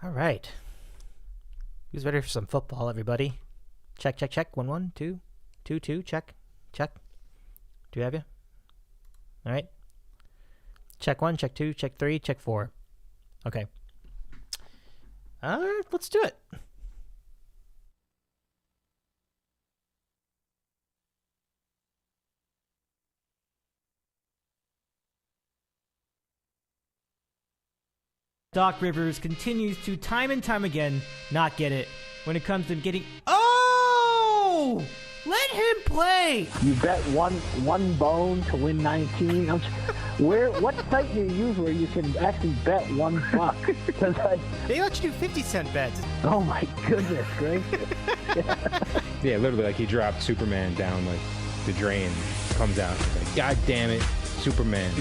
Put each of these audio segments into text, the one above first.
All right. Who's ready for some football, everybody? Check, check, check. 1, 1, 2, 2, 2. Check, check. Do we have you? All right. Check 1, check 2, check 3, check 4. Okay. All right, let's do it. Doc Rivers continues to time and time again not get it when it comes to getting. Oh! Let him play! You bet one bone to win 19. What site do you use where you can actually bet $1? They let you do 50-cent bets. Oh my goodness gracious. Yeah, literally, like he dropped Superman down like the drain, comes out, like, God damn it, Superman.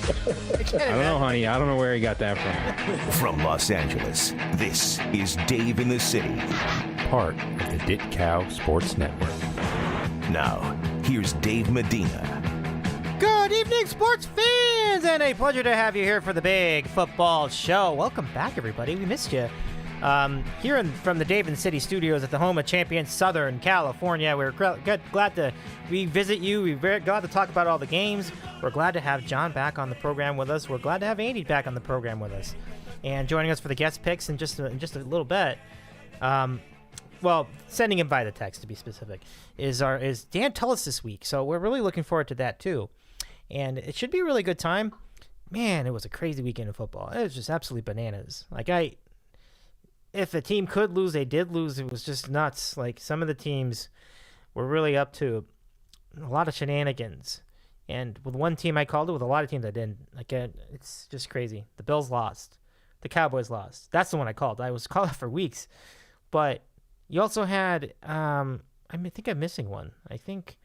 I don't know, honey. I don't know where he got that from. From Los Angeles, this is Dave in the City. Part of the DITCOW Sports Network. Now, here's Dave Medina. Good evening, sports fans, and a pleasure to have you here for the big football show. Welcome back, everybody. We missed you. Here from the Dave in the City studios at the home of champions Southern California. We're glad to revisit you. We're very glad to talk about all the games. We're glad to have John back on the program with us. We're glad to have Andy back on the program with us. And joining us for the guest picks in just a little bit, well, sending him by the text to be specific, is Dan Tullis this week. So we're really looking forward to that too. And it should be a really good time. Man, it was a crazy weekend of football. It was just absolutely bananas. If a team could lose, they did lose. It was just nuts. Like, some of the teams were really up to a lot of shenanigans. And with one team I called it, with a lot of teams I didn't. It's just crazy. The Bills lost. The Cowboys lost. That's the one I called. I was calling for weeks. But you also had, I think I'm missing one. I think,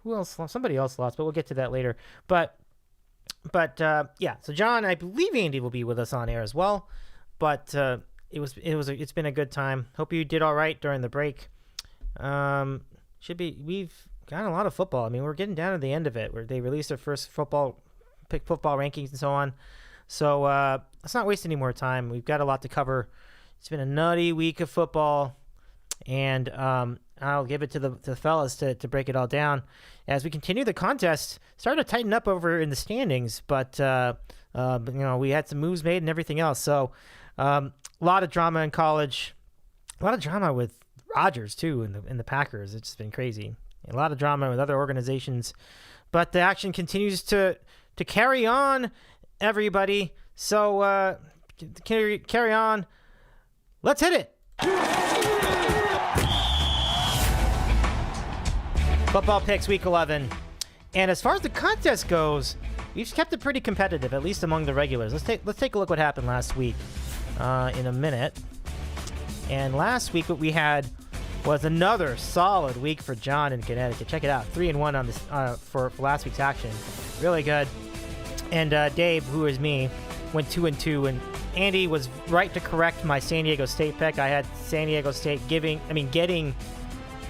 who else lost? Somebody else lost, but we'll get to that later. But yeah. So John, I believe Andy will be with us on air as well. But it's been a good time. Hope you did all right during the break. We've got a lot of football. I mean, we're getting down to the end of it, where they released their first football rankings and so on. So let's not waste any more time. We've got a lot to cover. It's been a nutty week of football, and I'll give it to the fellas to break it all down as we continue the contest. Starting to tighten up over in the standings, but we had some moves made and everything else. So. A lot of drama in college, a lot of drama with Rodgers too in the Packers. It's been crazy. A lot of drama with other organizations, but the action continues to carry on, everybody. So carry on. Let's hit it. Football picks week 11, and as far as the contest goes, we've kept it pretty competitive, at least among the regulars. Let's take a look what happened last week. In a minute. And last week what we had was another solid week for John in Connecticut. Check it out, 3-1 on this for last week's action. Really good. And Dave, who is me, went 2-2, and Andy was right to correct my San Diego State pick. I had San Diego State getting.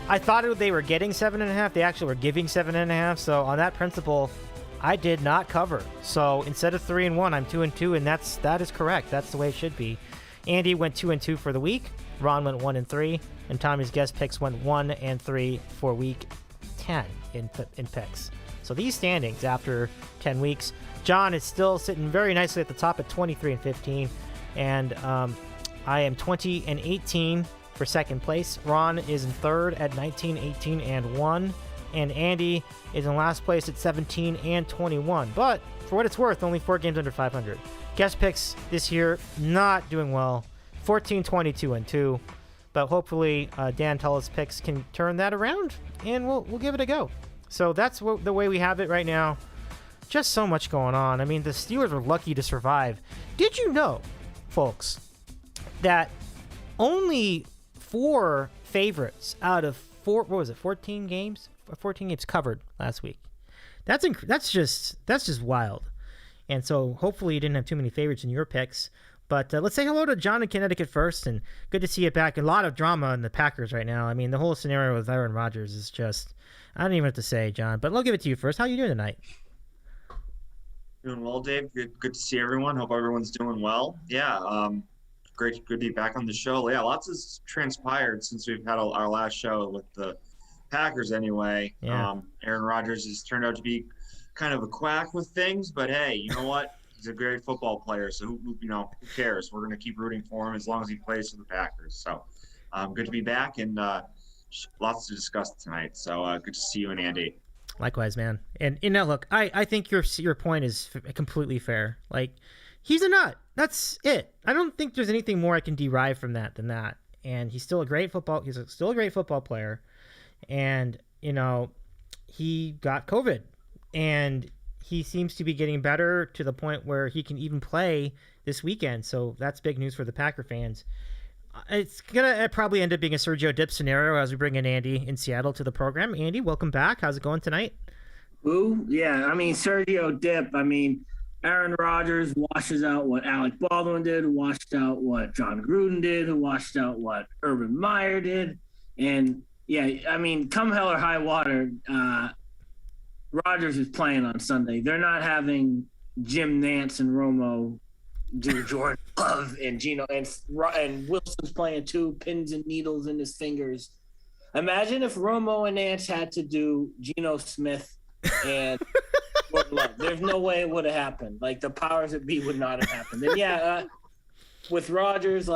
I thought they were getting 7.5. They actually were giving 7.5. So on that principle, I did not cover. So instead of 3-1, I'm 2-2, and that is correct. That's the way it should be. Andy went 2-2 for the week. Ron went 1-3, and Tommy's guest picks went 1-3 for week 10 in picks. So these standings after 10 weeks, John is still sitting very nicely at the top at 23-15, and I am 20-18 for second place. Ron is in third at 19-18-1. And Andy is in last place at 17-21. But for what it's worth, only 4 games under 500. Guest picks this year not doing well. 14-22-2. But hopefully Dan Tullis picks can turn that around, and we'll give it a go. So that's the way we have it right now. Just so much going on. I mean, the Steelers were lucky to survive. Did you know, folks, that only 4 favorites out of 14 games? 14 games covered last week. That's just wild. And so hopefully you didn't have too many favorites in your picks. But let's say hello to John in Connecticut first, and good to see you back. A lot of drama in the Packers right now. I mean, the whole scenario with Aaron Rodgers is just, I don't even know what to say, John. But I'll give it to you first. How are you doing tonight? Doing well, Dave. Good to see everyone. Hope everyone's doing well. Yeah, Great to be back on the show. Yeah, lots has transpired since we've had our last show with the Packers anyway. Yeah. Aaron Rodgers has turned out to be kind of a quack with things, but hey, you know what? He's a great football player, so who cares? We're going to keep rooting for him as long as he plays for the Packers. So good to be back, and lots to discuss tonight. So good to see you and Andy. Likewise, man. And look, I think your point is completely fair. Like, he's a nut. That's it. I don't think there's anything more I can derive from that than that. And he's still a great football. He's still a great football player. And he got COVID, and he seems to be getting better to the point where he can even play this weekend. So that's big news for the Packer fans. It's going to probably end up being a Sergio Dip scenario as we bring in Andy in Seattle to the program. Andy, welcome back. How's it going tonight? Ooh, yeah. I mean, Sergio Dip. I mean, Aaron Rodgers washes out what Alec Baldwin did, who washed out what John Gruden did, who washed out what Urban Meyer did. And, yeah, I mean, come hell or high water, Rodgers is playing on Sunday. They're not having Jim Nantz and Romo do Jordan Love and Geno, and Wilson's playing too, pins and needles in his fingers. Imagine if Romo and Nantz had to do Geno Smith and Jordan Love. There's no way it would have happened. Like, the powers that be would not have happened. And yeah, with Rodgers,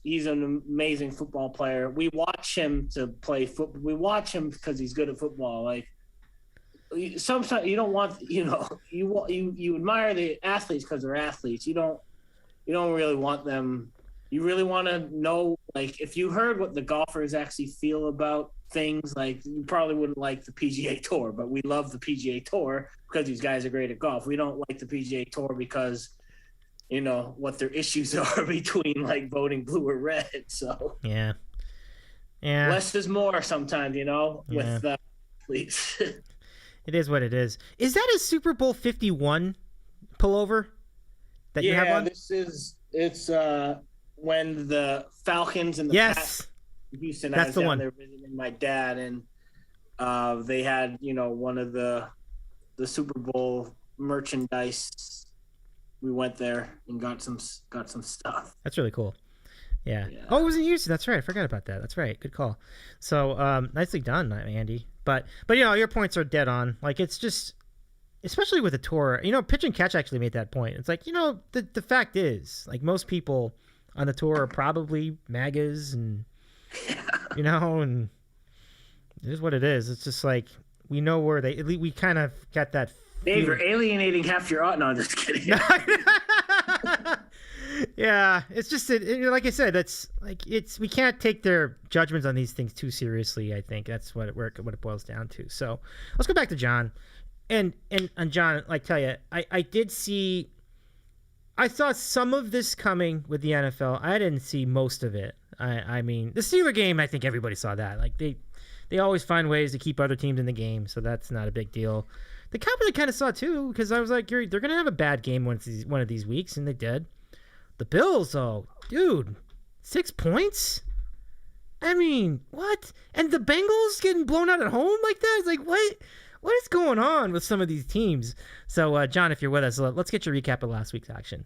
he's an amazing football player. We watch him to play football. We watch him because he's good at football. Like, sometimes you don't want, you admire the athletes because they're athletes. You don't really want them. You really want to know, like, if you heard what the golfers actually feel about things, like, you probably wouldn't like the PGA Tour, but we love the PGA Tour because these guys are great at golf. We don't like the PGA Tour because, what their issues are between, like, voting blue or red. So yeah, less is more sometimes, with athletes. It is what it is. Is that a Super Bowl 51 pullover that you have on? It's when the Falcons and the Pats in Houston. That's I was the down one. there visiting my dad, and they had one of the Super Bowl merchandise. We went there and got some stuff. That's really cool. Yeah. Oh, it was in Houston. That's right. I forgot about that. That's right. Good call. So nicely done, Andy. But your points are dead on. Like, it's just, especially with the tour, Pitch and Catch actually made that point. It's like, the fact is, like, most people on the tour are probably MAGAs and, and it is what it is. It's just like, we know where we kind of got that. Dave, you're alienating half your, no, I'm just kidding. Yeah, it's just like I said. That's like we can't take their judgments on these things too seriously. I think that's what it boils down to. So let's go back to John, and John, tell you, I did see. I saw some of this coming with the NFL. I didn't see most of it. I mean, the Steeler game, I think everybody saw that. Like they always find ways to keep other teams in the game, so that's not a big deal. The Cowboys I kind of saw too, because I was like, they're gonna have a bad game one of these weeks, and they did. The Bills, though, dude, 6 points? I mean, what? And the Bengals getting blown out at home like that? It's like, what is going on with some of these teams? So, John, if you're with us, let's get your recap of last week's action.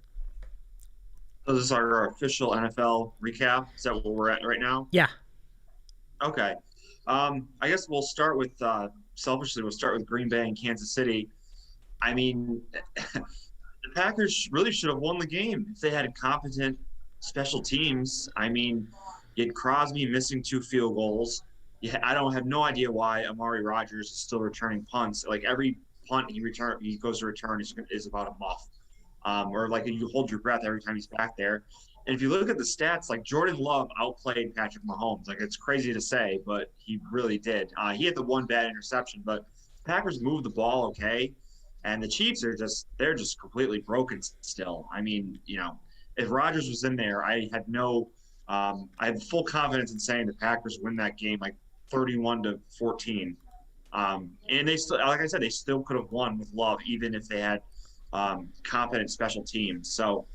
So this is our official NFL recap. Is that where we're at right now? Yeah. Okay. I guess we'll start with, selfishly, we'll start with Green Bay and Kansas City. I mean... The Packers really should have won the game if they had competent special teams. I mean, you had Crosby missing 2 field goals. I have no idea why Amari Rodgers is still returning punts. Like, every punt he goes to return is about a muff. Or like you hold your breath every time he's back there. And if you look at the stats, like, Jordan Love outplayed Patrick Mahomes. Like, it's crazy to say, but he really did. He had the one bad interception, but Packers moved the ball okay. And the Chiefs they're just completely broken still. I mean, if Rodgers was in there, I had full confidence in saying the Packers win that game like 31-14. And they still, like I said, they still could have won with Love, even if they had competent special teams. So,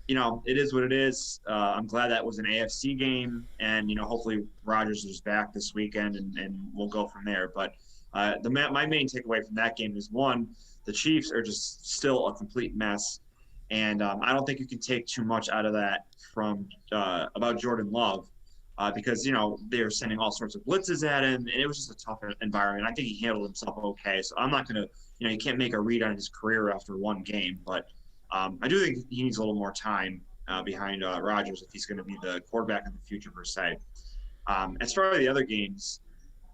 it is what it is. I'm glad that was an AFC game, and hopefully Rodgers is back this weekend, and we'll go from there. But my main takeaway from that game is, one, the Chiefs are just still a complete mess. And I don't think you can take too much out of that from about Jordan Love because, they were sending all sorts of blitzes at him, and it was just a tough environment. I think he handled himself okay. So I'm not going to, you can't make a read on his career after one game. But I do think he needs a little more time behind Rodgers if he's going to be the quarterback in the future, per se. As far as the other games,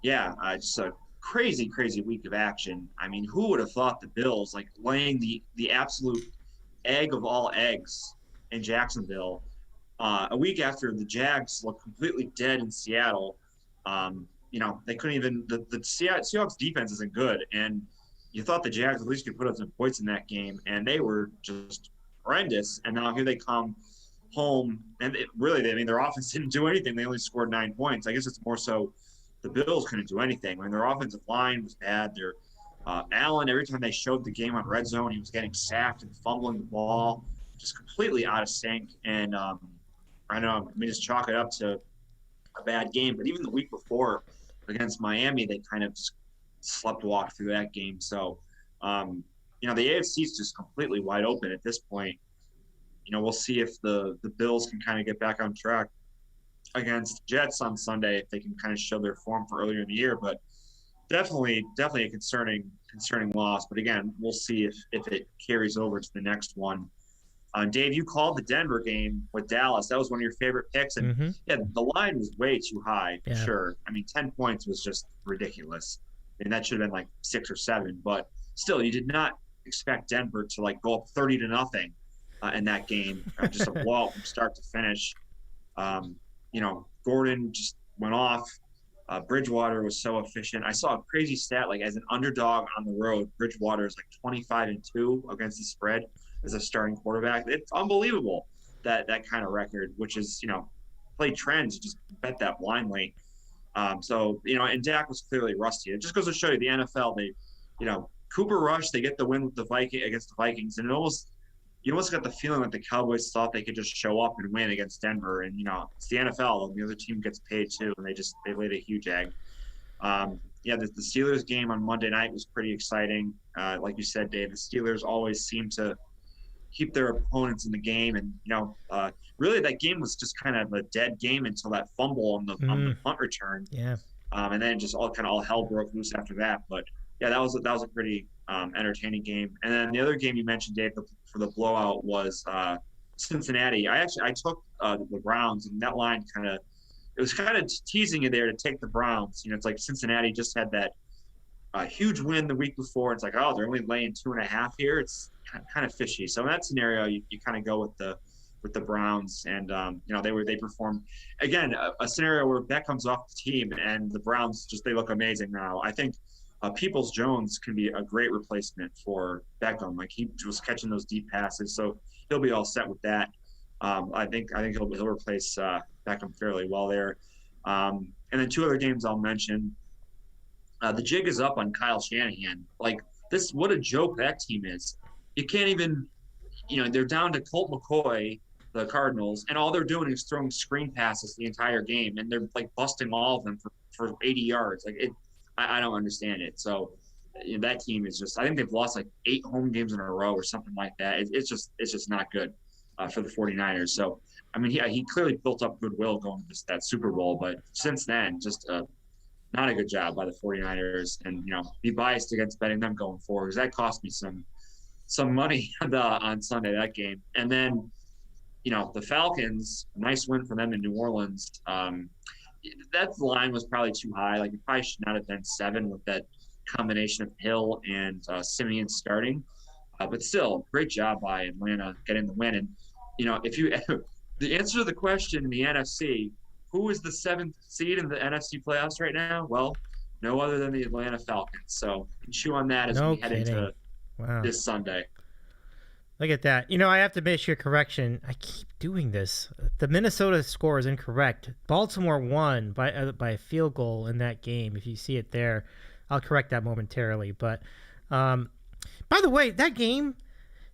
just a crazy week of action. I mean, who would have thought the Bills, laying the absolute egg of all eggs in Jacksonville a week after the Jags looked completely dead in Seattle. They couldn't even – the Seahawks defense isn't good, and you thought the Jags at least could put up some points in that game, and they were just horrendous. And now here they come home, and their offense didn't do anything. They only scored 9 points. I guess it's more so the Bills couldn't do anything. I mean, their offensive line was bad. Their Allen, every time they showed the game on red zone, he was getting sacked and fumbling the ball, just completely out of sync. And I know, just chalk it up to a bad game. But even the week before against Miami, they kind of sleptwalked through that game. So, the AFC is just completely wide open at this point. We'll see if the Bills can kind of get back on track against Jets on Sunday, if they can kind of show their form for earlier in the year. But definitely a concerning loss. But again, we'll see if it carries over to the next one. Dave, you called the Denver game with Dallas. That was one of your favorite picks. And the line was way too high, for sure. I mean, 10 points was just ridiculous. And that should have been like 6 or 7. But still, you did not expect Denver to go up 30-0 in that game. Just a blowout from start to finish. Gordon just went off. Bridgewater was so efficient. I saw a crazy stat, as an underdog on the road, Bridgewater is 25-2 against the spread as a starting quarterback. It's unbelievable that kind of record, which is, play trends, just bet that blindly. And Dak was clearly rusty. It just goes to show you the NFL, they, Cooper Rush, they get the win with against the Vikings, and you almost got the feeling that the Cowboys thought they could just show up and win against Denver. And, it's the NFL, and the other team gets paid too, and they laid a huge egg. The Steelers game on Monday night was pretty exciting. Like you said, Dave, the Steelers always seem to keep their opponents in the game. And, really that game was just kind of a dead game until that fumble on the punt return. Yeah. And then just all hell broke loose after that. But, that was a pretty entertaining game. And then the other game you mentioned, Dave, for the blowout was Cincinnati. I took the Browns, and that line it was kind of teasing you there to take the Browns. It's like Cincinnati just had that huge win the week before. It's they're only laying 2.5 here. It's kind of fishy. So in that scenario, you kind of go with the Browns, and they performed again a scenario where Beckham's off the team, and the Browns they look amazing now. I think Peoples-Jones can be a great replacement for Beckham. He was catching those deep passes, so he'll be all set with that. I think he'll replace Beckham fairly well there. And then 2 other games I'll mention. The jig is up on Kyle Shanahan. What a joke that team is. You can't even, they're down to Colt McCoy, the Cardinals, and all they're doing is throwing screen passes the entire game, and they're busting all of them for 80 yards. I don't understand it. So that team is just, I think they've lost 8 home games in a row or something like that. It's just not good for the 49ers. So, I mean, he clearly built up goodwill going to that Super Bowl, but since then, just not a good job by the 49ers, and, be biased against betting them going forward, because that cost me some money on Sunday, that game. And then, the Falcons, nice win for them in New Orleans. That line was probably too high. It probably should not have been 7 with that combination of Hill and Simeon starting. But still, great job by Atlanta getting the win. And, the answer to the question in the NFC, who is the 7th seed in the NFC playoffs right now? Well, no other than the Atlanta Falcons. So chew on that as we head into this Sunday. Look at that. I have to make your correction. I keep doing this. The Minnesota score is incorrect. Baltimore won by a field goal in that game. If you see it there, I'll correct that momentarily. But by the way, that game,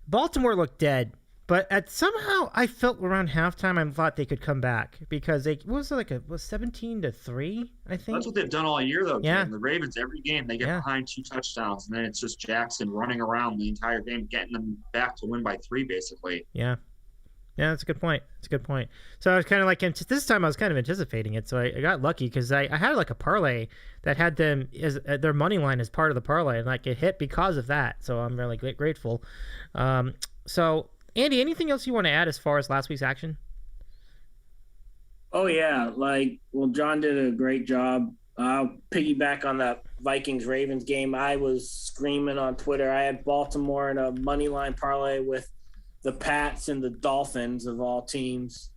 Baltimore looked dead. But somehow I felt around halftime I thought they could come back because they was 17-3, I think. That's what they've done all year, though. Yeah. Tim. The Ravens, every game they get behind 2 touchdowns, and then it's just Jackson running around the entire game, getting them back to win by 3, basically. Yeah. Yeah, that's a good point. So I was kind of like, this time I was kind of anticipating it. So I got lucky because I had like a parlay that had them as their money line as part of the parlay, and like it hit because of that. So I'm really grateful. So Andy, anything else you want to add as far as last week's action? Oh yeah, John did a great job. I'll piggyback on that Vikings-Ravens game. I was screaming on Twitter. I had Baltimore in a money line parlay with the Pats and the Dolphins of all teams.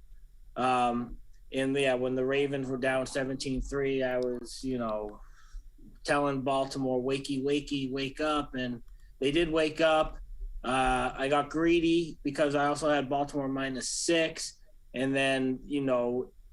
When the Ravens were down 17-3, I was, telling Baltimore, wakey, wakey, wake up. And they did wake up. I got greedy because I also had Baltimore -6. And then,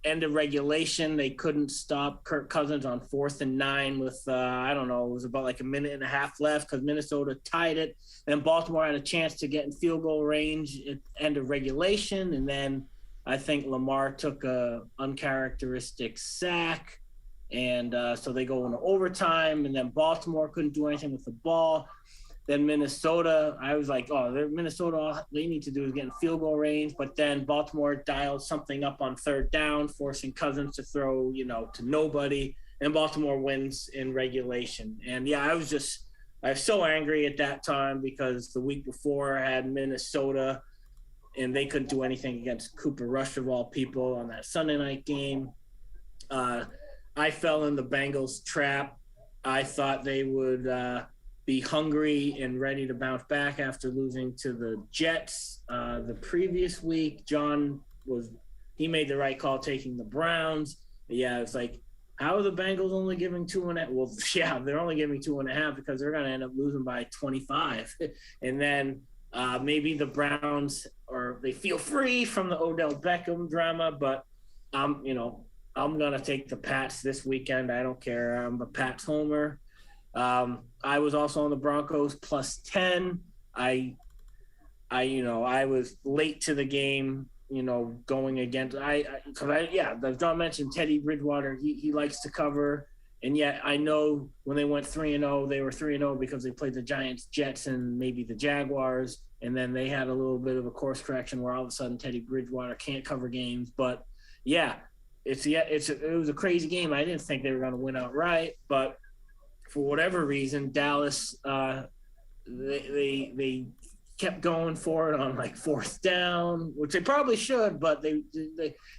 end of regulation, they couldn't stop Kirk Cousins on 4th and 9 with, it was about like a minute and a half left because Minnesota tied it. And Baltimore had a chance to get in field goal range at end of regulation. And then I think Lamar took a uncharacteristic sack. And so they go into overtime. And then Baltimore couldn't do anything with the ball. Then Minnesota, I was like, Minnesota, all they need to do is get in field goal range. But then Baltimore dialed something up on 3rd down, forcing Cousins to throw, to nobody. And Baltimore wins in regulation. And, yeah, I was so angry at that time because the week before I had Minnesota, and they couldn't do anything against Cooper Rush of all people on that Sunday night game. I fell in the Bengals trap. I thought they would be hungry and ready to bounce back after losing to the Jets the previous week. John he made the right call taking the Browns. Yeah, it's like, how are the Bengals only giving 2.5? Well, yeah, they're only giving 2.5 because they're going to end up losing by 25. And then maybe the Browns they feel free from the Odell Beckham drama, but I'm going to take the Pats this weekend. I don't care. I'm a Pats homer. I was also on the Broncos +10. I was late to the game, going against as John mentioned, Teddy Bridgewater, he likes to cover. And yet I know when they went 3-0, they were 3-0 because they played the Giants, Jets, and maybe the Jaguars. And then they had a little bit of a course correction where all of a sudden Teddy Bridgewater can't cover games. But yeah, it was a crazy game. I didn't think they were going to win outright, but for whatever reason, Dallas, they kept going for it on like 4th down, which they probably should, but they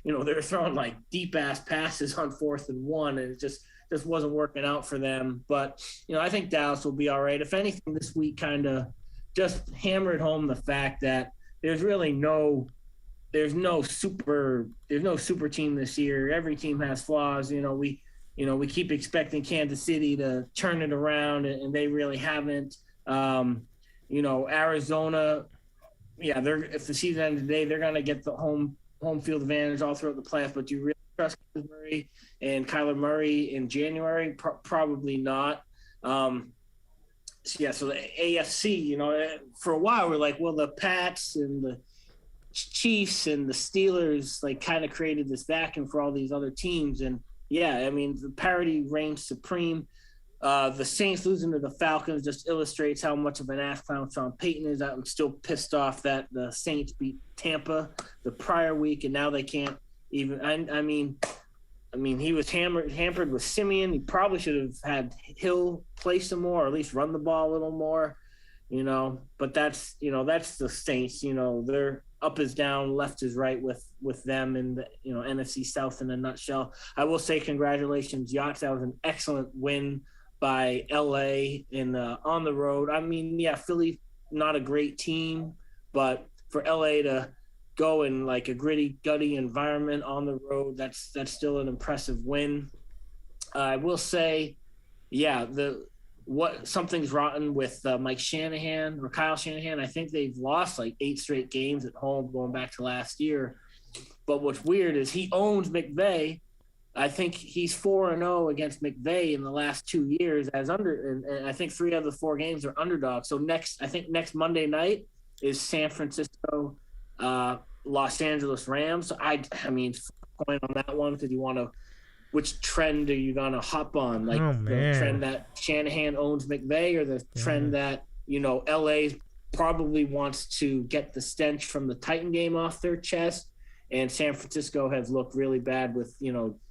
were throwing like deep ass passes on 4th and 1, and it just wasn't working out for them. But I think Dallas will be all right. If anything, this week kind of just hammered home the fact that there's no super team this year. Every team has flaws. We keep expecting Kansas City to turn it around, and they really haven't. Arizona, if the season ends today, they're going to get the home field advantage all throughout the playoffs. But do you really trust Kyler Murray in January? Probably not. So the AFC, for a while we're like, well, the Pats and the Chiefs and the Steelers kind of created this vacuum for all these other teams. And yeah, I mean, the parity reigns supreme. The Saints losing to the Falcons just illustrates how much of an ass clown Sean Payton is. I'm still pissed off that the Saints beat Tampa the prior week, and now they can't even. I mean, he was hampered with Simeon. He probably should have had Hill play some more, or at least run the ball a little more. But that's the Saints. They're up is down, left is right with them in the NFC South in a nutshell. I will say congratulations, Yachts. That was an excellent win by LA on the road. I mean, yeah, Philly not a great team, but for LA to go in like a gritty, gutty environment on the road, that's still an impressive win. I will say, yeah, something's rotten with Mike Shanahan or Kyle Shanahan. I think they've lost like 8 straight games at home going back to last year. But what's weird is he owns McVay. I think he's 4-0 against McVay in the last 2 years and I think 3 out of the 4 games are underdogs. So next Monday night is San Francisco Los Angeles Rams. I mean, point on that one because you want to. Which trend are you gonna hop on? Like the trend that Shanahan owns McVay, or the trend that LA probably wants to get the stench from the Titan game off their chest, and San Francisco has looked really bad with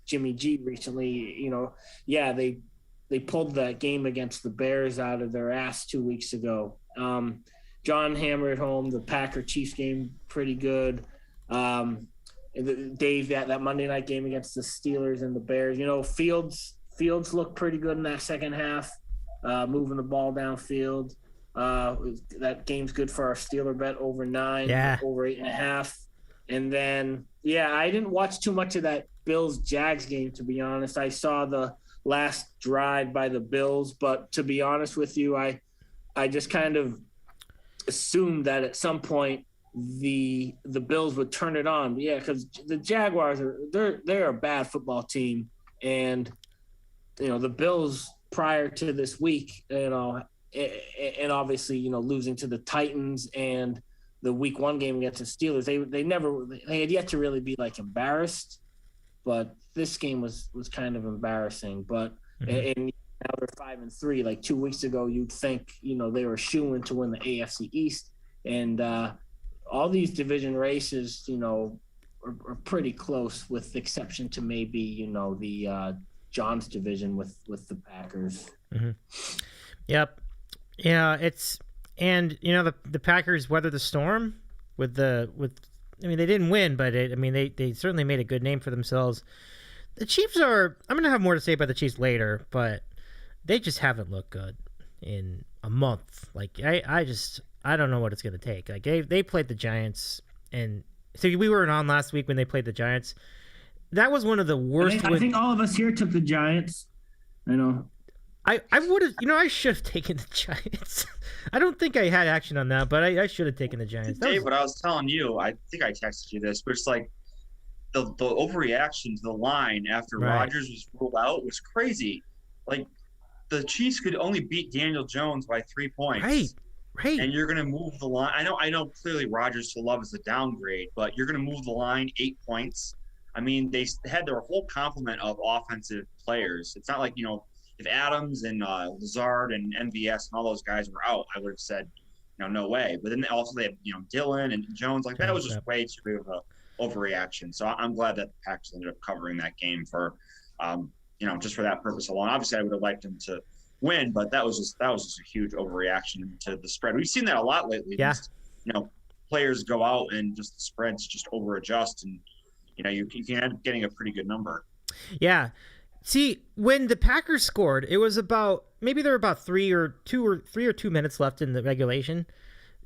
Jimmy G recently. They pulled that game against the Bears out of their ass 2 weeks ago. John hammered home the Packer-Chiefs game pretty good. Dave, that Monday night game against the Steelers and the Bears, Fields looked pretty good in that second half, moving the ball downfield. That game's good for our Steeler bet over 9, over 8.5. And then, I didn't watch too much of that Bills-Jags game, to be honest. I saw the last drive by the Bills, but to be honest with you, I just kind of assumed that at some point the Bills would turn it on. Because the Jaguars they're a bad football team, and the Bills prior to this week, and obviously losing to the Titans and the Week 1 game against the Steelers, they had yet to really be like embarrassed, but this game was kind of embarrassing. But and now they're 5-3. Like 2 weeks ago, you'd think they were shooing to win the AFC East, and all these division races, are pretty close, with the exception to maybe, the John's division with the Packers. Mm-hmm. Yep. Yeah, the Packers weathered the storm they didn't win, but they certainly made a good name for themselves. The Chiefs I'm going to have more to say about the Chiefs later, but they just haven't looked good in a month. Like I don't know what it's going to take. Like they played the Giants, and so we weren't on last week when they played the Giants. That was one of the worst. I think all of us here took the Giants. I know. I would have, I should have taken the Giants. I don't think I had action on that, but I should have taken the Giants. Dave, what I was telling you, I think I texted you this, but it's like the overreaction to the line after Rodgers was ruled out was crazy. Like the Chiefs could only beat Daniel Jones by 3 points. Right. And you're going to move the line. I know clearly Rodgers to love is a downgrade, but you're going to move the line 8 points. I mean, they had their whole complement of offensive players. It's not like, if Adams and Lazard and MVS and all those guys were out, I would have said, no way. But then also they had, Dillon and Jones. Like that was just way too big of a overreaction. So I'm glad that the Packers ended up covering that game for, just for that purpose alone. Obviously, I would have liked them to win, but that was just a huge overreaction to the spread. We've seen that a lot lately. Yeah. Just, players go out and just the spreads just over adjust, and you can end up getting a pretty good number. Yeah. See, when the Packers scored, it was maybe there were about 3 or 2 minutes left in the regulation.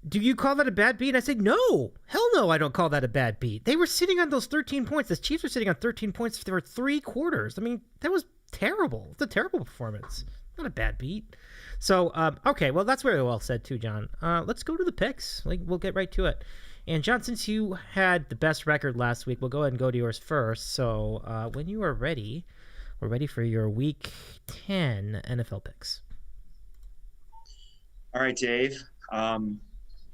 Do you call that a bad beat? I said, no. Hell no, I don't call that a bad beat. They were sitting on those 13 points. The Chiefs were sitting on 13 points for 3 quarters. I mean, that was terrible. It's a terrible performance. Not a bad beat. So, okay, well, that's very well said too, John. Let's go to the picks. We'll get right to it. And, John, since you had the best record last week, we'll go ahead and go to yours first. So, when you are ready, we're ready for your Week 10 NFL picks. All right, Dave.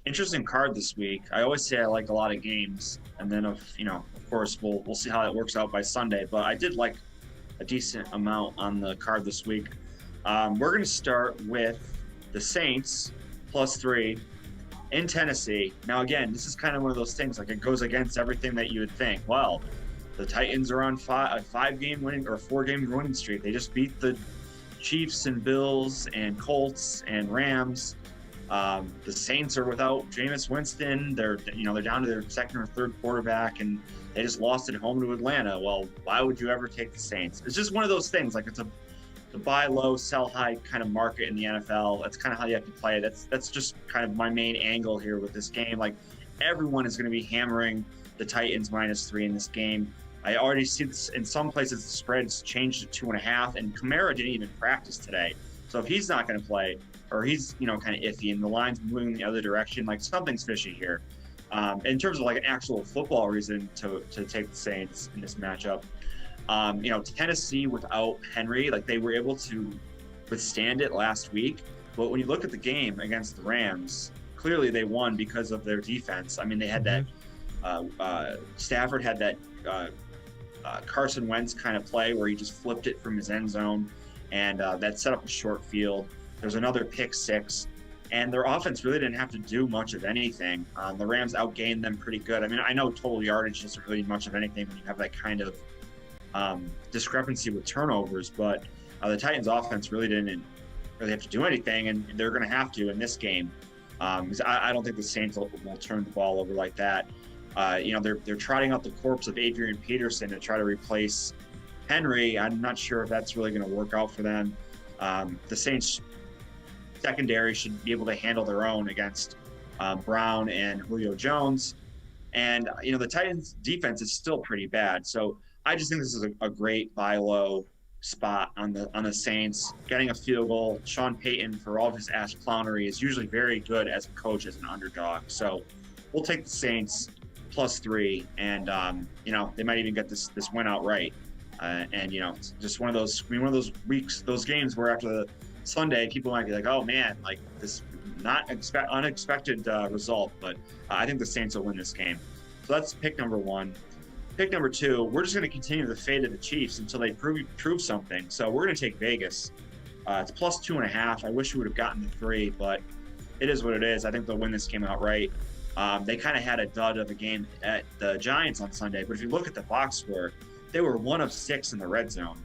Interesting card this week. I always say I like a lot of games, and then, of course, we'll see how that works out by Sunday. But I did like a decent amount on the card this week. We're going to start with the Saints +3 in Tennessee. Now, again, this is kind of one of those things, like it goes against everything that you would think. Well, the Titans are on a 5-game winning or 4-game winning streak. They just beat the Chiefs and Bills and Colts and Rams. The Saints are without Jameis Winston. They're down to their second or third quarterback, and they just lost at home to Atlanta. Well, why would you ever take the Saints? It's just one of those things. Like it's a buy low, sell high kind of market in the NFL. That's kind of how you have to play it. That's just kind of my main angle here with this game. Like everyone is going to be hammering the Titans -3 in this game. I already see this in some places. The spread's changed to 2.5, and Kamara didn't even practice today. So if he's not going to play, or he's kind of iffy, and the line's moving the other direction, like something's fishy here. In terms of like an actual football reason to take the Saints in this matchup, Tennessee without Henry, like they were able to withstand it last week. But when you look at the game against the Rams, clearly they won because of their defense. I mean, they had that Stafford had that Carson Wentz kind of play where he just flipped it from his end zone, and that set up a short field. There's another pick six, and their offense really didn't have to do much of anything. The Rams outgained them pretty good. I mean, I know total yardage isn't really much of anything when you have that kind of discrepancy with turnovers, but the Titans offense really didn't have to do anything, and they're going to have to in this game. Because I don't think the Saints will turn the ball over like that. They're trotting out the corpse of Adrian Peterson to try to replace Henry. I'm not sure if that's really going to work out for them. The Saints secondary should be able to handle their own against Brown and Julio Jones. And, the Titans defense is still pretty bad. So I just think this is a great buy low spot on the Saints. Getting a field goal. Sean Payton, for all of his ass clownery, is usually very good as a coach, as an underdog. So we'll take the Saints +3, and they might even get this win outright. It's just one of those weeks, those games where after the Sunday, people might be like, "Oh man, like this unexpected result." But I think the Saints will win this game. So that's pick number 1. Pick number 2, we're just going to continue the fate of the Chiefs until they prove something. So we're going to take Vegas. It's +2.5. I wish we would have gotten the 3, but it is what it is. I think they'll win this game outright. They kind of had a dud of a game at the Giants on Sunday, but if you look at the box score, they were 1 of 6 in the red zone.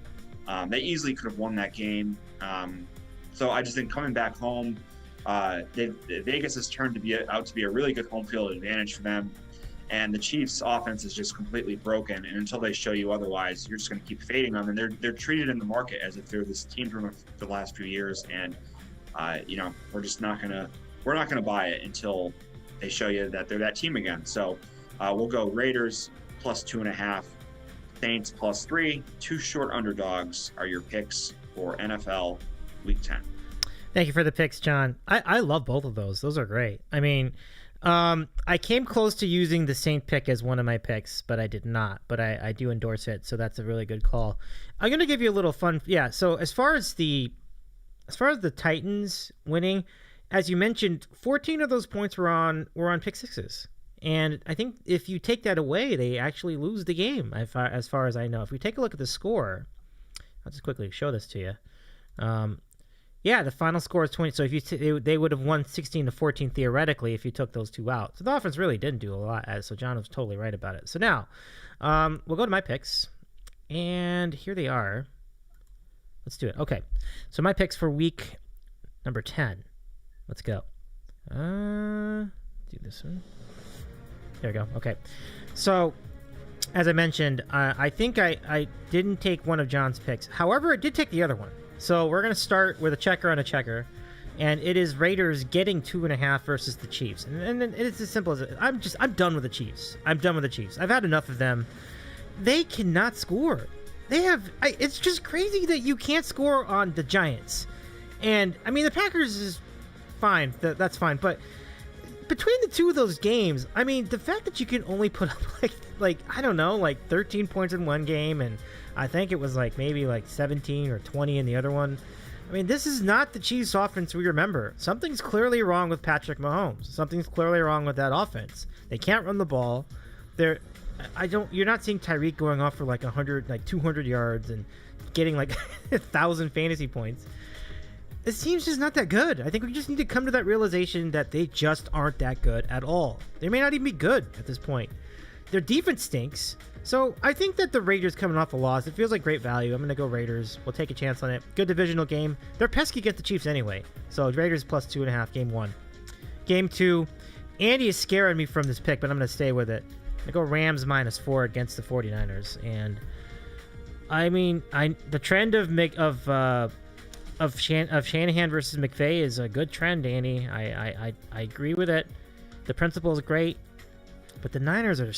They easily could have won that game. So I just think coming back home, Vegas has turned out to be a really good home field advantage for them. And the Chiefs' offense is just completely broken. And until they show you otherwise, you're just going to keep fading them. And they're treated in the market as if they're this team from the last few years. And we're just not gonna buy it until they show you that they're that team again. So we'll go Raiders +2.5, Saints +3. 2 short underdogs are your picks for NFL Week 10. Thank you for the picks, John. I love both of those. Those are great. I mean, I came close to using the Saint pick as one of my picks, but I did not. But I do endorse it, so that's a really good call. I'm going to give you a little fun. Yeah, so as far as the Titans winning, as you mentioned, 14 of those points were on pick sixes. And I think if you take that away, they actually lose the game, as far as I know. If we take a look at the score, I'll just quickly show this to you. Yeah, the final score is 20. So if they would have won 16-14 theoretically if you took those 2 out. So the offense really didn't do a lot. So John was totally right about it. So now we'll go to my picks, and here they are. Let's do it. Okay, so my picks for week number 10. Let's go. Do this one. There we go. Okay, so as I mentioned, I think I didn't take one of John's picks. However, I did take the other one. So we're going to start with a checker on a checker, and it is Raiders getting 2.5 versus the Chiefs. And it's as simple as it. I'm done with the Chiefs. I'm done with the Chiefs. I've had enough of them. They cannot score. It's just crazy that you can't score on the Giants. And, I mean, the Packers is fine. That's fine. But between the two of those games, I mean, the fact that you can only put up, like I don't know, like 13 points in one game, and I think it was maybe 17 or 20 in the other one. I mean, this is not the Chiefs offense we remember. Something's clearly wrong with Patrick Mahomes. Something's clearly wrong with that offense. They can't run the ball. You're not seeing Tyreek going off for 200 yards and getting 1,000 fantasy points. This team's just not that good. I think we just need to come to that realization that they just aren't that good at all. They may not even be good at this point. Their defense stinks. So I think that the Raiders coming off a loss, it feels like great value. I'm going to go Raiders. We'll take a chance on it. Good divisional game. They're pesky against the Chiefs anyway. So Raiders +2.5, game 1. Game 2, Andy is scaring me from this pick, but I'm going to stay with it. I go Rams -4 against the 49ers. And I mean, the trend of Shanahan versus McVay is a good trend, Andy. I agree with it. The principle is great. But the Niners are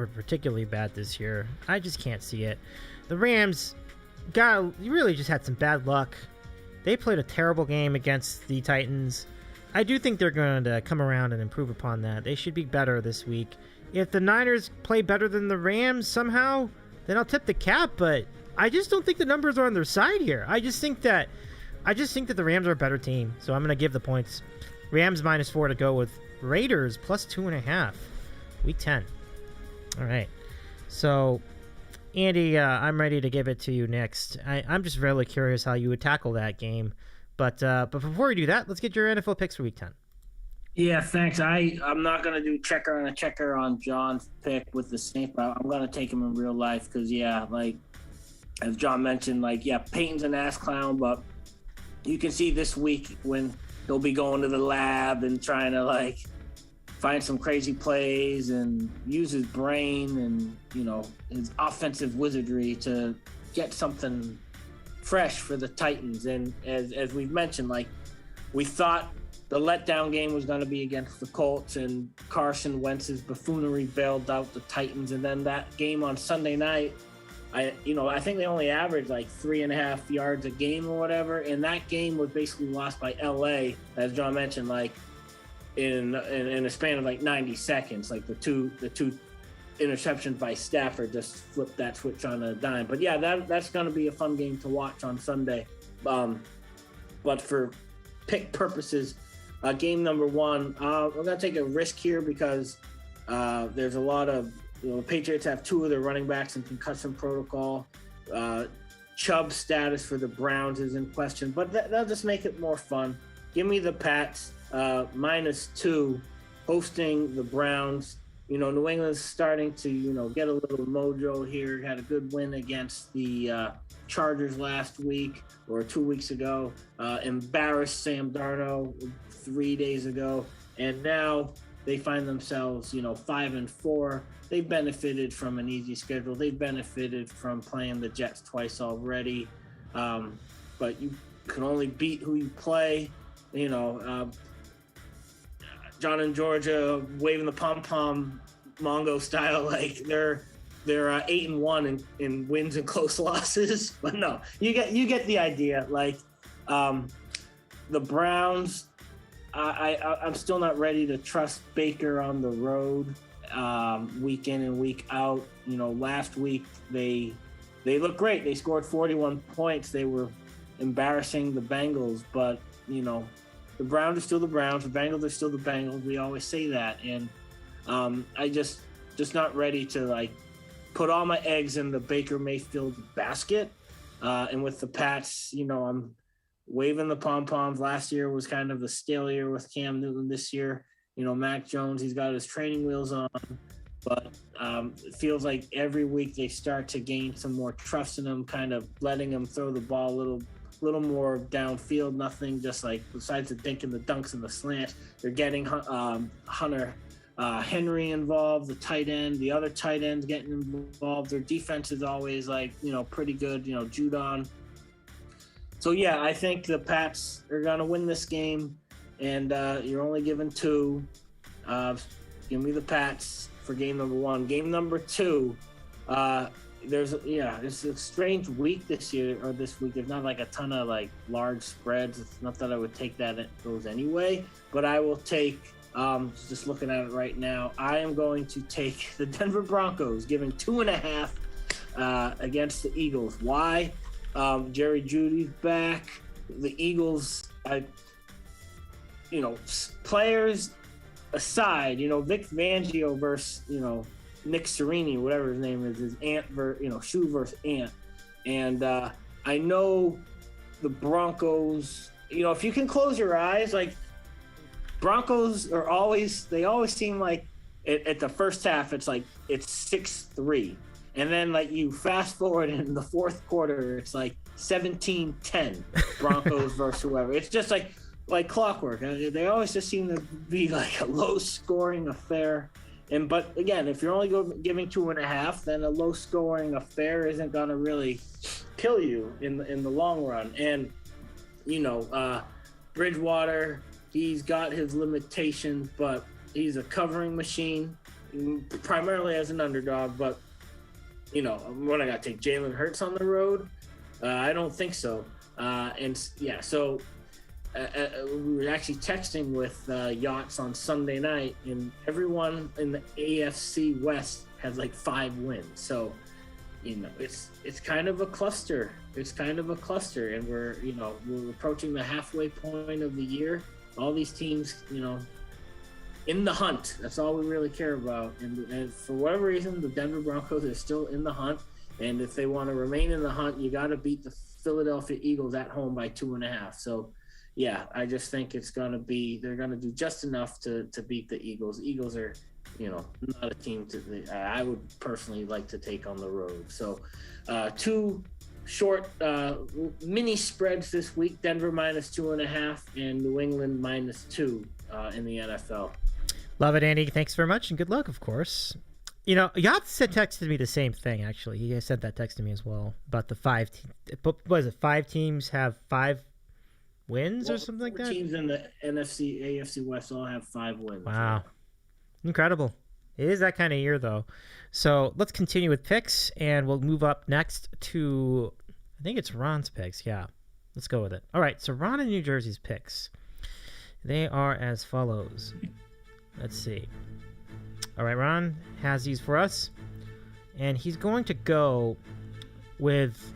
particularly bad this year. I just can't see it. The Rams, really just had some bad luck. They played a terrible game against the Titans. I do think they're going to come around and improve upon that. They should be better this week. If the Niners play better than the Rams somehow, then I'll tip the cap. But I just don't think the numbers are on their side here. I just think that the Rams are a better team. So I'm going to give the points. Rams -4 to go with Raiders +2.5. Week 10. All right. So, Andy, I'm ready to give it to you next. I'm just really curious how you would tackle that game. But before we do that, let's get your NFL picks for Week 10. Yeah, thanks. I'm not going to do checker on a checker on John's pick with the Saints, but I'm going to take him in real life because, yeah, like, as John mentioned, like, yeah, Peyton's an ass clown, but you can see this week when he'll be going to the lab and trying to, like, find some crazy plays and use his brain and, you know, his offensive wizardry to get something fresh for the Titans. And as we've mentioned, like, we thought the letdown game was going to be against the Colts, and Carson Wentz's buffoonery bailed out the Titans. And then that game on Sunday night, I think they only averaged like 3.5 yards a game or whatever. And that game was basically lost by LA, as John mentioned, like in a span of like 90 seconds. Like the two interceptions by Stafford just flipped that switch on a dime. But yeah, that's going to be a fun game to watch on Sunday. But for pick purposes, game number one, we're going to take a risk here because there's a lot of, the Patriots have 2 of their running backs in concussion protocol. Chubb's status for the Browns is in question, but that'll just make it more fun. Give me the Pats -2 hosting the Browns. You know, New England's starting to, you know, get a little mojo here. Had a good win against the Chargers last week or 2 weeks ago. Embarrassed Sam Darnold 3 days ago. And now they find themselves, you know, 5-4. They benefited from an easy schedule. They benefited from playing the Jets twice already. But you can only beat who you play. You know, John in Georgia waving the pom-pom Mongo style, like they're 8-1 in wins and close losses. But no, you get the idea. Like the Browns, I'm still not ready to trust Baker on the road week in and week out. You know, last week they looked great. They scored 41 points. They were embarrassing the Bengals, but you know, the Browns are still the Browns. The Bengals are still the Bengals. We always say that, and I just not ready to like put all my eggs in the Baker Mayfield basket. And with the Pats, you know, I'm waving the pom-poms. Last year was kind of the stale year with Cam Newton. This year, you know, Mac Jones, he's got his training wheels on, but it feels like every week they start to gain some more trust in him, kind of letting him throw the ball a little more downfield. Nothing just like besides the dink and the dunks and the slant. They're getting Hunter Henry involved, the tight end, the other tight ends getting involved. Their defense is always like, you know, pretty good, you know, Judon. So yeah, I think the Pats are gonna win this game, and you're only given 2. Give me the Pats for game number 1. Game number 2, it's a strange week this year or this week. There's not like a ton of like large spreads. It's not that I would take those anyway, but I will take. Just looking at it right now, I am going to take the Denver Broncos, giving 2.5 against the Eagles. Why? Jerry Jeudy's back. The Eagles, players aside, you know, Vic Fangio versus, you know, Nick Sirianni, whatever his name is, shoe versus ant. And I know the Broncos, you know, if you can close your eyes, like Broncos they always seem like at the first half, it's 6-3. And then like you fast forward in the fourth quarter, it's like 17-10 Broncos versus whoever. It's just like clockwork. They always just seem to be like a low scoring affair. But again, if you're only giving 2.5, then a low scoring affair isn't going to really kill you in the long run. And, you know, Bridgewater, he's got his limitations, but he's a covering machine, primarily as an underdog. But, you know, what, I got to take Jalen Hurts on the road? I don't think so. So we were actually texting with Yachts on Sunday night, and everyone in the AFC West has like 5 wins. So, you know, it's kind of a cluster. And we're approaching the halfway point of the year. All these teams, you know, in the hunt. That's all we really care about. And for whatever reason, the Denver Broncos are still in the hunt. And if they want to remain in the hunt, you got to beat the Philadelphia Eagles at home by 2.5. So, yeah, I just think they're going to do just enough to beat the Eagles. Eagles are, not a team I would personally like to take on the road. So, 2 short mini spreads this week: Denver -2.5 and New England -2 in the NFL. Love it, Andy. Thanks very much, and good luck, of course. Yacht texted me the same thing, actually. He sent that text to me as well about the 5 5 teams have 5 wins or something like that? Teams in the NFC, AFC West all have 5 wins. Wow. Incredible. It is that kind of year, though. So let's continue with picks, and we'll move up next to, I think it's Ron's picks. Yeah, let's go with it. All right, so Ron in New Jersey's picks. They are as follows. Let's see. All right, Ron has these for us, and he's going to go with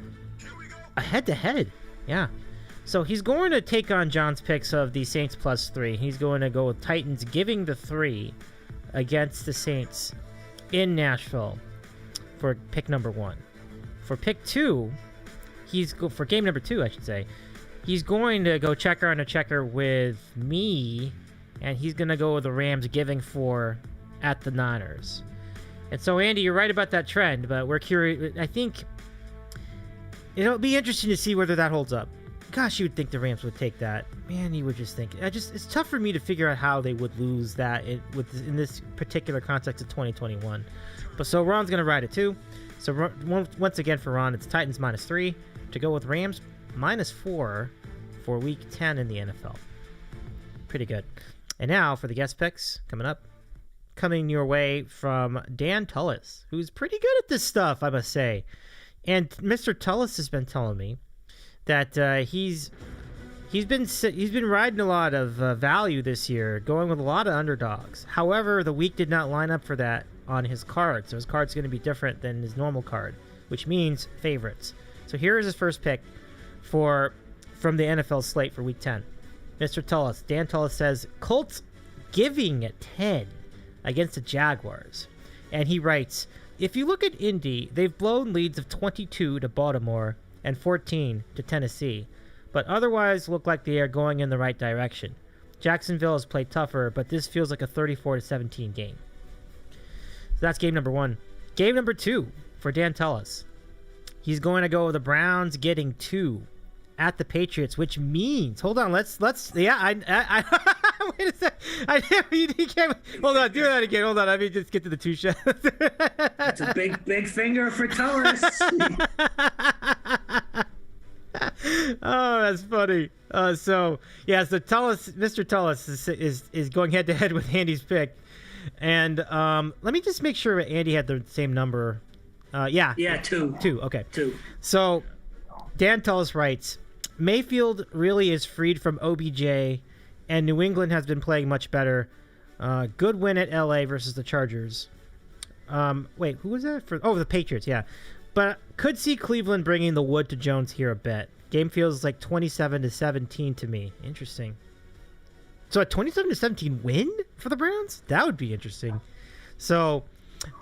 a head-to-head. Yeah. So he's going to take on John's picks of the Saints +3. He's going to go with Titans giving the 3 against the Saints in Nashville for pick number 1. For pick 2, for game number 2, I should say, he's going to go checker on a checker with me, and he's going to go with the Rams giving 4 at the Niners. And so, Andy, you're right about that trend, but we're curious. I think it'll be interesting to see whether that holds up. Gosh, you would think the Rams would take that. Man, you would just think. It's tough for me to figure out how they would lose that in this particular context of 2021. But so Ron's going to ride it too. So once again for Ron, it's Titans -3 to go with Rams -4 for Week 10 in the NFL. Pretty good. And now for the guest picks coming your way from Dan Tullis, who's pretty good at this stuff, I must say. And Mr. Tullis has been telling me that he's been riding a lot of value this year, going with a lot of underdogs. However, the week did not line up for that on his card, so his card's going to be different than his normal card, which means favorites. So here is his first pick from the NFL slate for Week 10. Mr. Tullis, Dan Tullis says Colts giving at 10 against the Jaguars, and he writes, if you look at Indy, they've blown leads of 22 to Baltimore and 14 to Tennessee, but otherwise look like they are going in the right direction. Jacksonville has played tougher, but this feels like a 34-17 game. So that's game number 1. Game number 2 for Dan Tullis. He's going to go with the Browns getting 2 at the Patriots, which means, hold on, let's yeah, I wait a sec. You can't, hold on, do that again. Hold on, let me just get to the 2 shots. That's a big finger for Tullis. Oh, that's funny. So Tullis, Mr. Tullis is going head to head with Andy's pick, and let me just make sure Andy had the same number. Yeah, 2. 2. Okay, 2. So Dan Tullis writes, Mayfield really is freed from OBJ, and New England has been playing much better. Good win at LA versus the Chargers. Wait, who was that? The Patriots, yeah. But could see Cleveland bringing the wood to Jones here a bit. Game feels like 27-17 to me. Interesting. So a 27-17 win for the Browns? That would be interesting. So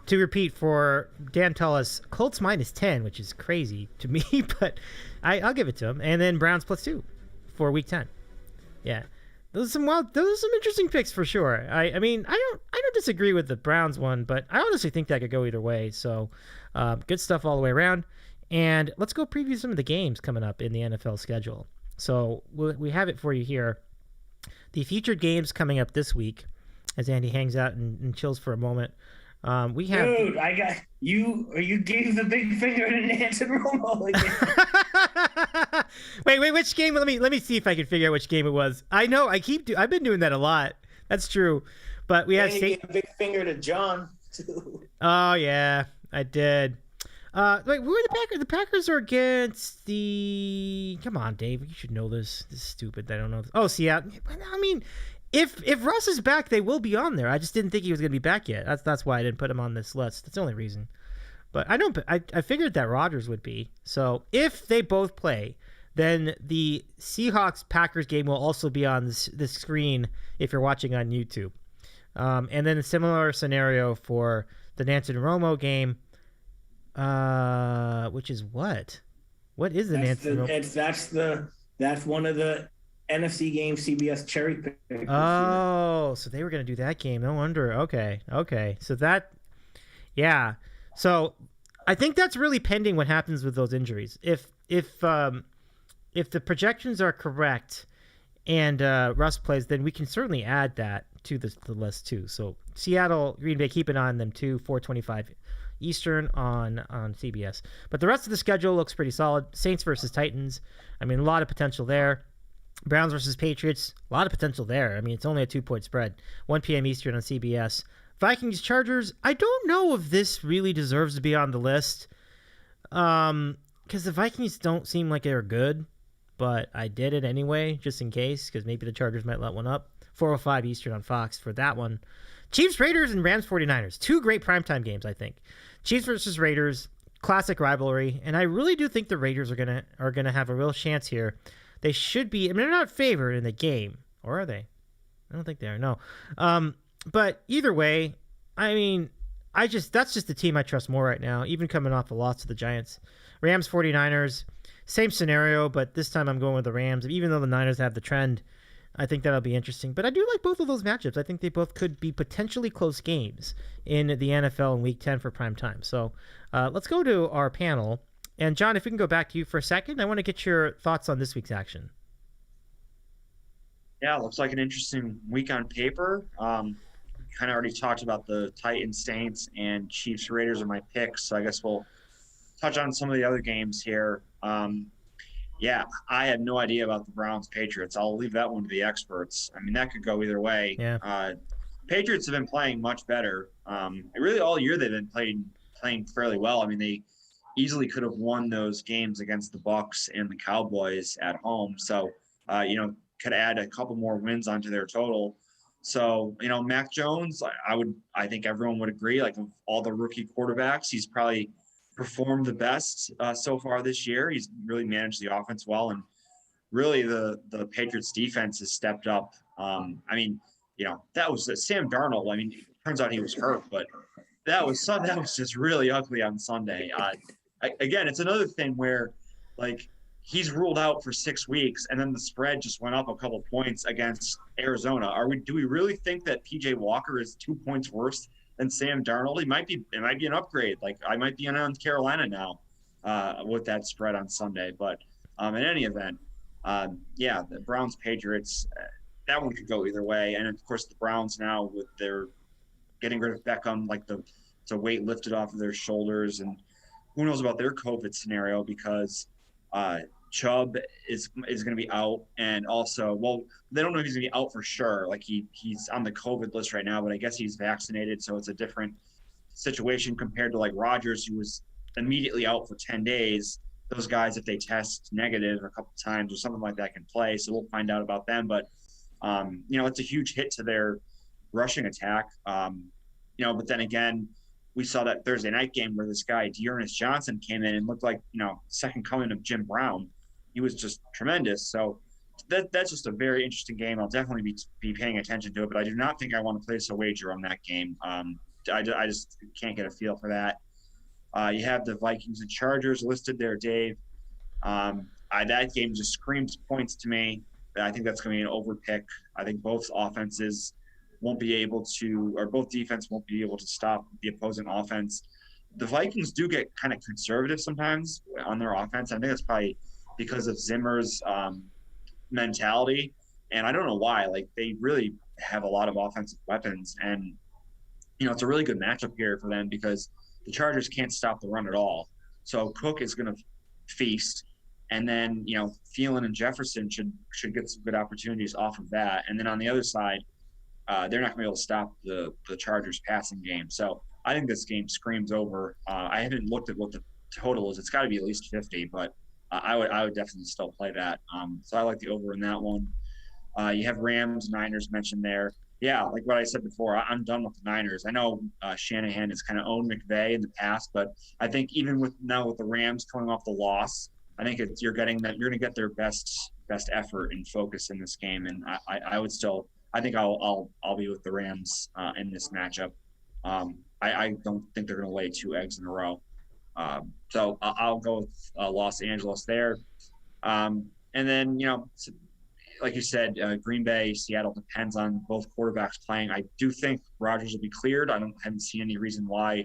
to repeat for Dan Tullis, Colts -10, which is crazy to me, but I'll give it to him. And then Browns +2 for Week 10. Yeah. Those are some interesting picks for sure. I mean, I don't disagree with the Browns one, but I honestly think that could go either way. So good stuff all the way around. And let's go preview some of the games coming up in the NFL schedule. So we have it for you here. The featured games coming up this week, as Andy hangs out and chills for a moment. We have. Dude, I got you. You gave the big finger to Nance and Romo again. Wait, which game? Let me see if I can figure out which game it was. I know I've been doing that a lot. That's true. But we have you gave a big finger to John too. Oh yeah, I did. Wait, who are the Packers? The Packers are against the. Come on, Dave. You should know this. This is stupid. I don't know this. Oh, Seattle. I mean, if Russ is back, they will be on there. I just didn't think he was going to be back yet. That's why I didn't put him on this list. That's the only reason. But I figured that Rodgers would be. So if they both play, then the Seahawks-Packers game will also be on this screen if you're watching on YouTube. And then a similar scenario for the Nance and Romo game, which is what? What is the Nance and Romo? That's one of the NFC games CBS cherry picked. Oh, so they were going to do that game. No wonder. Okay. So that, yeah. So I think that's really pending what happens with those injuries. If the projections are correct and Russ plays, then we can certainly add that to the list too. So Seattle, Green Bay, keep an eye on them too. 4:25 Eastern on CBS. But the rest of the schedule looks pretty solid. Saints versus Titans. I mean, a lot of potential there. Browns versus Patriots. A lot of potential there. I mean, it's only a 2-point spread. 1 p.m. Eastern on CBS. Vikings Chargers. I don't know if this really deserves to be on the list. Because the Vikings don't seem like they're good. But I did it anyway, just in case, because maybe the Chargers might let one up. 4:05 Eastern on Fox for that one. Chiefs Raiders and Rams 49ers. Two great primetime games, I think. Chiefs versus Raiders, classic rivalry, and I really do think the Raiders are gonna have a real chance here. They should be. I mean, they're not favored in the game, or are they? I don't think they are. No. But either way, I mean, that's just the team I trust more right now, even coming off a loss to the Giants. Rams 49ers, same scenario, but this time I'm going with the Rams. Even though the Niners have the trend, I think that'll be interesting. But I do like both of those matchups. I think they both could be potentially close games in the NFL in Week 10 for prime time. So let's go to our panel. And, John, if we can go back to you for a second, I want to get your thoughts on this week's action. Yeah, looks like an interesting week on paper. Kind of already talked about the Titans, Saints, and Chiefs Raiders are my picks. So I guess we'll touch on some of the other games here. Yeah, I had no idea about the Browns Patriots. I'll leave that one to the experts. I mean, that could go either way. Yeah. Patriots have been playing much better. Really, all year they've been playing fairly well. I mean, they easily could have won those games against the Bucs and the Cowboys at home. So, could add a couple more wins onto their total. So, Mac Jones, I think everyone would agree, like of all the rookie quarterbacks, he's probably performed the best so far this year. He's really managed the offense well, and really the Patriots defense has stepped up. That was Sam Darnold. I mean, it turns out he was hurt, but that was just really ugly on Sunday. Again, it's another thing where like he's ruled out for 6 weeks, and then the spread just went up a couple points against Arizona. Do we really think that PJ Walker is 2 points worse than Sam Darnold? It might be an upgrade. Like I might be on Carolina now with that spread on Sunday. But in any event, the Browns Patriots, that one could go either way. And of course the Browns now with their getting rid of Beckham, like the weight lifted off of their shoulders, and who knows about their COVID scenario because Chubb is going to be out, and also, they don't know if he's going to be out for sure. Like he's on the COVID list right now, but I guess he's vaccinated, so it's a different situation compared to like Rodgers, who was immediately out for 10 days. Those guys, if they test negative a couple times or something like that, can play. So we'll find out about them. But it's a huge hit to their rushing attack. But then again, we saw that Thursday night game where this guy, Dearness Johnson, came in and looked like, second coming of Jim Brown. He was just tremendous. So that's just a very interesting game. I'll definitely be paying attention to it, but I do not think I want to place a wager on that game. I just can't get a feel for that. You have the Vikings and Chargers listed there, Dave. That game just screams points to me. I think that's going to be an overpick. I think both offenses won't be able to, or both defense won't be able to stop the opposing offense. The Vikings do get kind of conservative sometimes on their offense. I think that's probably because of Zimmer's mentality. And I don't know why. Like, they really have a lot of offensive weapons. And, it's a really good matchup here for them because the Chargers can't stop the run at all. So Cook is going to feast. And then, Thielen and Jefferson should get some good opportunities off of that. And then on the other side, they're not going to be able to stop the Chargers passing game. So I think this game screams over. I haven't looked at what the total is. It's got to be at least 50, but I would definitely still play that. So I like the over in that one. You have Rams, Niners mentioned there. Yeah, like what I said before, I'm done with the Niners. I know Shanahan has kind of owned McVay in the past, but I think even with the Rams coming off the loss, I think you're going to get their best effort and focus in this game, and I I think I'll be with the Rams in this matchup. I don't think they're going to lay 2 eggs in a row. So I'll go with Los Angeles there. And then, like you said, Green Bay, Seattle depends on both quarterbacks playing. I do think Rodgers will be cleared. I haven't seen any reason why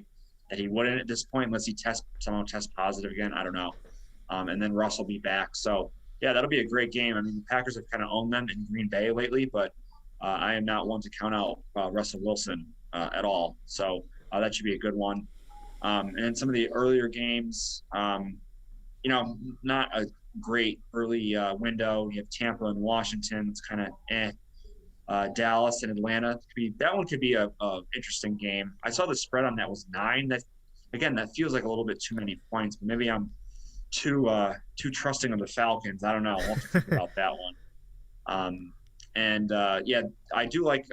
that he wouldn't at this point, unless he somehow tests positive again. I don't know. And then Russ will be back. So, yeah, that'll be a great game. I mean, the Packers have kind of owned them in Green Bay lately, but I am not one to count out Russell Wilson at all. So that should be a good one. And then some of the earlier games, not a great early window. You have Tampa and Washington. It's kind of Dallas and Atlanta. That one could be a interesting game. I saw the spread on that was 9. That feels like a little bit too many points, but maybe I'm too trusting of the Falcons. I don't know. We'll have to think about that one. I do like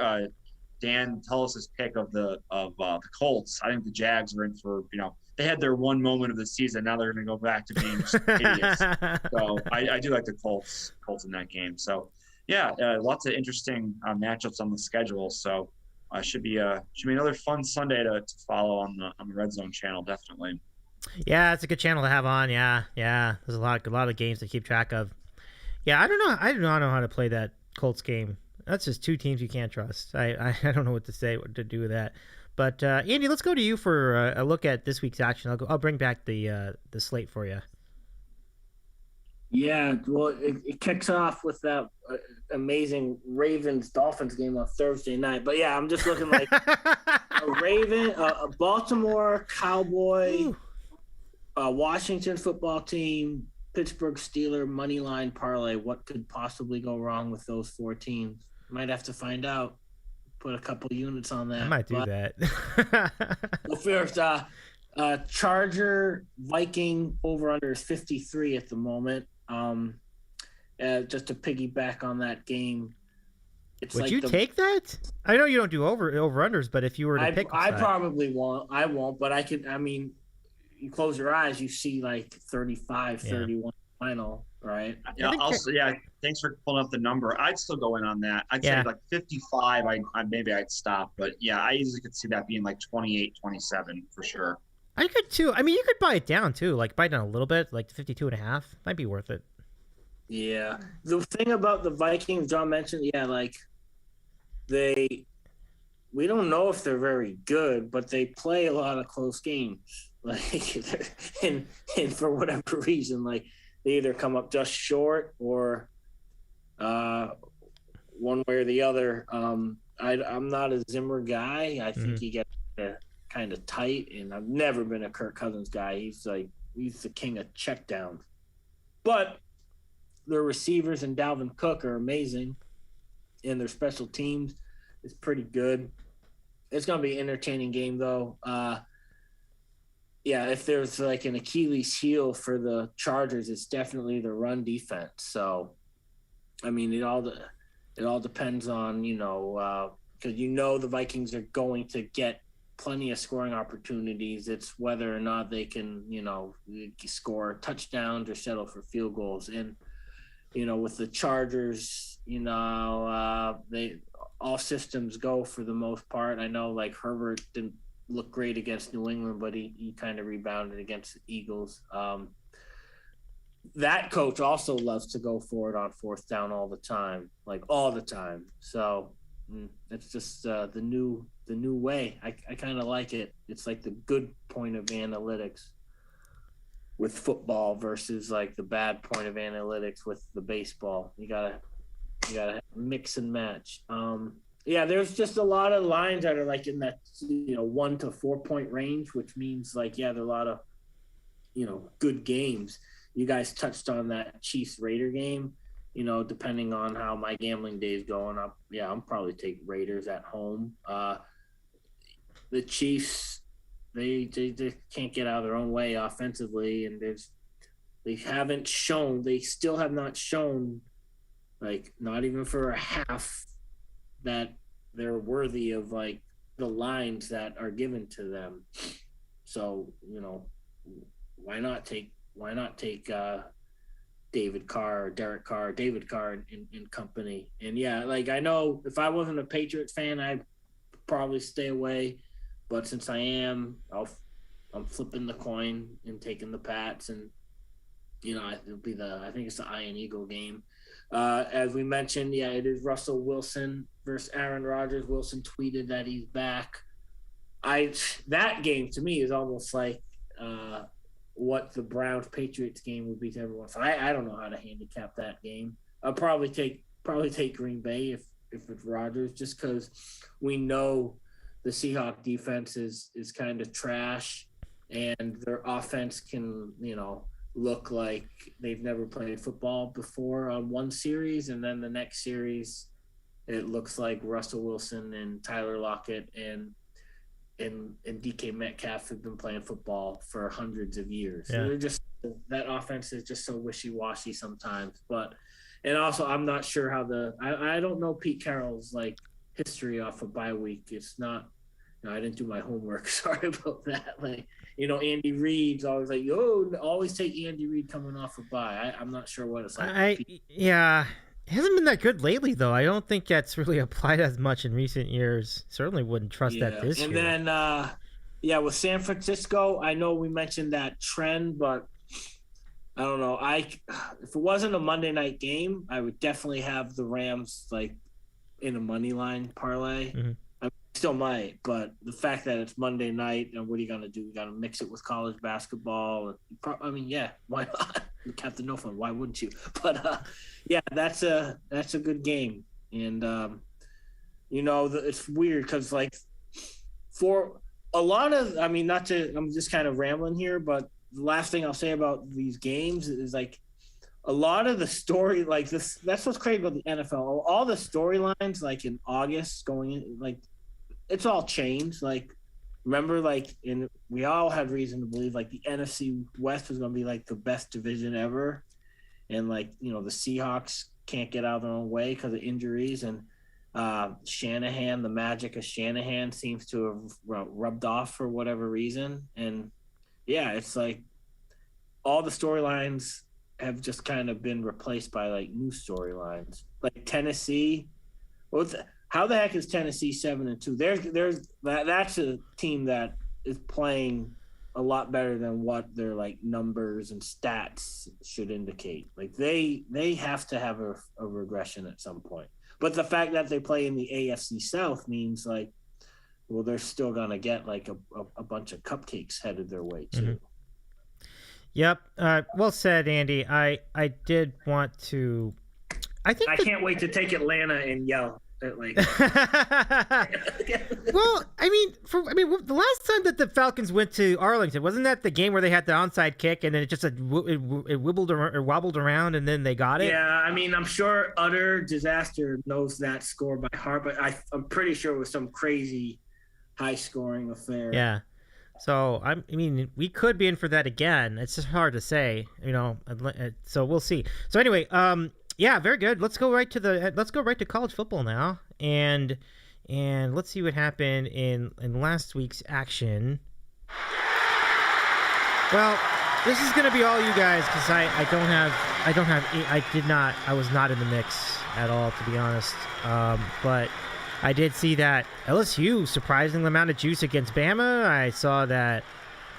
Dan Tullis' pick of the Colts. I think the Jags are in for, they had their one moment of the season. Now they're going to go back to being just idiots. So I do like the Colts in that game. So yeah, lots of interesting matchups on the schedule. So should be another fun Sunday to follow on the Red Zone channel. Definitely. Yeah, it's a good channel to have on. Yeah. There's a lot of games to keep track of. Yeah, I don't know. I do not know how to play that Colts game. That's just 2 teams you can't trust. I don't know what to do with that. But Andy, let's go to you for a look at this week's action. I'll bring back the slate for you. Yeah, well, it kicks off with that amazing Ravens-Dolphins game on Thursday night. But yeah, I'm just looking like a Baltimore Cowboy, Washington football team, Pittsburgh Steeler money line parlay. What could possibly go wrong with those 4 teams? Might have to find out. Put a couple units on that. I might do that. Well, first, Charger Viking over under is 53 at the moment. Just to piggyback on that game, would you take that? I know you don't do over unders, but if you were to pick, I probably won't. I won't, but I could. I mean, you close your eyes, you see like 35, 31 final, right? Yeah, thanks for pulling up the number. I'd still go in on that. I'd say like 55. Maybe I'd stop, but yeah, I easily could see that being like 28, 27 for sure. I could too. I mean, you could buy it down too, like buy it down a little bit, like 52.5 might be worth it. Yeah. The thing about the Vikings, John mentioned, like we don't know if they're very good, but they play a lot of close games. Like, and for whatever reason, like they either come up just short or one way or the other. I'm not a Zimmer guy. I think he gets kind of tight, and I've never been a Kirk Cousins guy. He's the king of checkdowns. But their receivers and Dalvin Cook are amazing, and their special teams is pretty good. It's going to be an entertaining game, though. If there's like an Achilles heel for the Chargers, it's definitely the run defense. So, I mean, it all depends on, because the Vikings are going to get plenty of scoring opportunities. It's whether or not they can, score touchdowns or settle for field goals. And, with the Chargers, they all systems go for the most part. I know like Herbert didn't look great against New England, but he kind of rebounded against the Eagles. That coach also loves to go for it on 4th down all the time. So it's just the new way. I kind of like it. It's like the good point of analytics with football versus like the bad point of analytics with the baseball. You gotta mix and match. There's just a lot of lines that are like in that 1 to 4 point range, which means like there are a lot of good games. You guys touched on that Chiefs Raider game. Depending on how my gambling day is going up, I'm probably take Raiders at home. The Chiefs, they can't get out of their own way offensively, and they still have not shown, like not even for a half, that they're worthy of like the lines that are given to them. So why not take David Carr and company. And yeah, like I know if I wasn't a Patriots fan, I'd probably stay away. But since I am, I'm flipping the coin and taking the Pats, and it'll be I think it's the Iron Eagle game. As we mentioned, yeah, it is Russell Wilson versus Aaron Rodgers. Wilson tweeted that he's back. That game to me is almost like what the Browns Patriots game would be to everyone. So I don't know how to handicap that game. I'll probably take Green Bay if it's Rodgers, just because we know the Seahawks defense is kind of trash, and their offense can look like they've never played football before on one series, and then the next series it looks like Russell Wilson and Tyler Lockett and DK Metcalf have been playing football for hundreds of years. Yeah. They're just, that offense is just so wishy-washy sometimes. And also I'm not sure how I don't know Pete Carroll's like history off of bye week. It's not, I didn't do my homework. Sorry about that. Like, Andy Reid's always like, always take Andy Reid coming off a bye. I'm not sure what it's like. It hasn't been that good lately, though. I don't think that's really applied as much in recent years. Certainly wouldn't trust that this year. And then, with San Francisco, I know we mentioned that trend, but I don't know. If it wasn't a Monday night game, I would definitely have the Rams like in a money line parlay. Mm-hmm. I still might, but the fact that it's Monday night, and what are you gonna do? You gotta mix it with college basketball. Why not? Captain No Fun, why wouldn't you? But that's a good game, and it's weird because like for a lot of, I'm just kind of rambling here, but the last thing I'll say about these games is like a lot of the story, like this, that's what's crazy about the NFL. All the storylines, like in August going in, like it's all changed. Like, remember, we all had reason to believe like the NFC West was going to be like the best division ever. And the Seahawks can't get out of their own way because of injuries. And Shanahan, the magic of Shanahan seems to have rubbed off for whatever reason. And yeah, it's like all the storylines have just kind of been replaced by like new storylines. Like Tennessee, how the heck is Tennessee 7-2? That's a team that is playing a lot better than what their like numbers and stats should indicate. Like they have to have a regression at some point. But the fact that they play in the AFC South means like, well, they're still gonna get like a bunch of cupcakes headed their way too. Mm-hmm. Yep. Well said, Andy. I did want to. I can't wait to take Atlanta and yell at like. Well, the last time that the Falcons went to Arlington, wasn't that the game where they had the onside kick and then it just it wibbled or wobbled around and then they got it? Yeah, I'm sure Utter Disaster knows that score by heart, but I'm pretty sure it was some crazy high-scoring affair. Yeah. So we could be in for that again. It's just hard to say, So we'll see. So anyway, yeah, very good. Let's go right to college football now, and let's see what happened in last week's action. Well, this is gonna be all you guys because I was not in the mix at all, to be honest. But I did see that LSU surprising the amount of juice against Bama. I saw that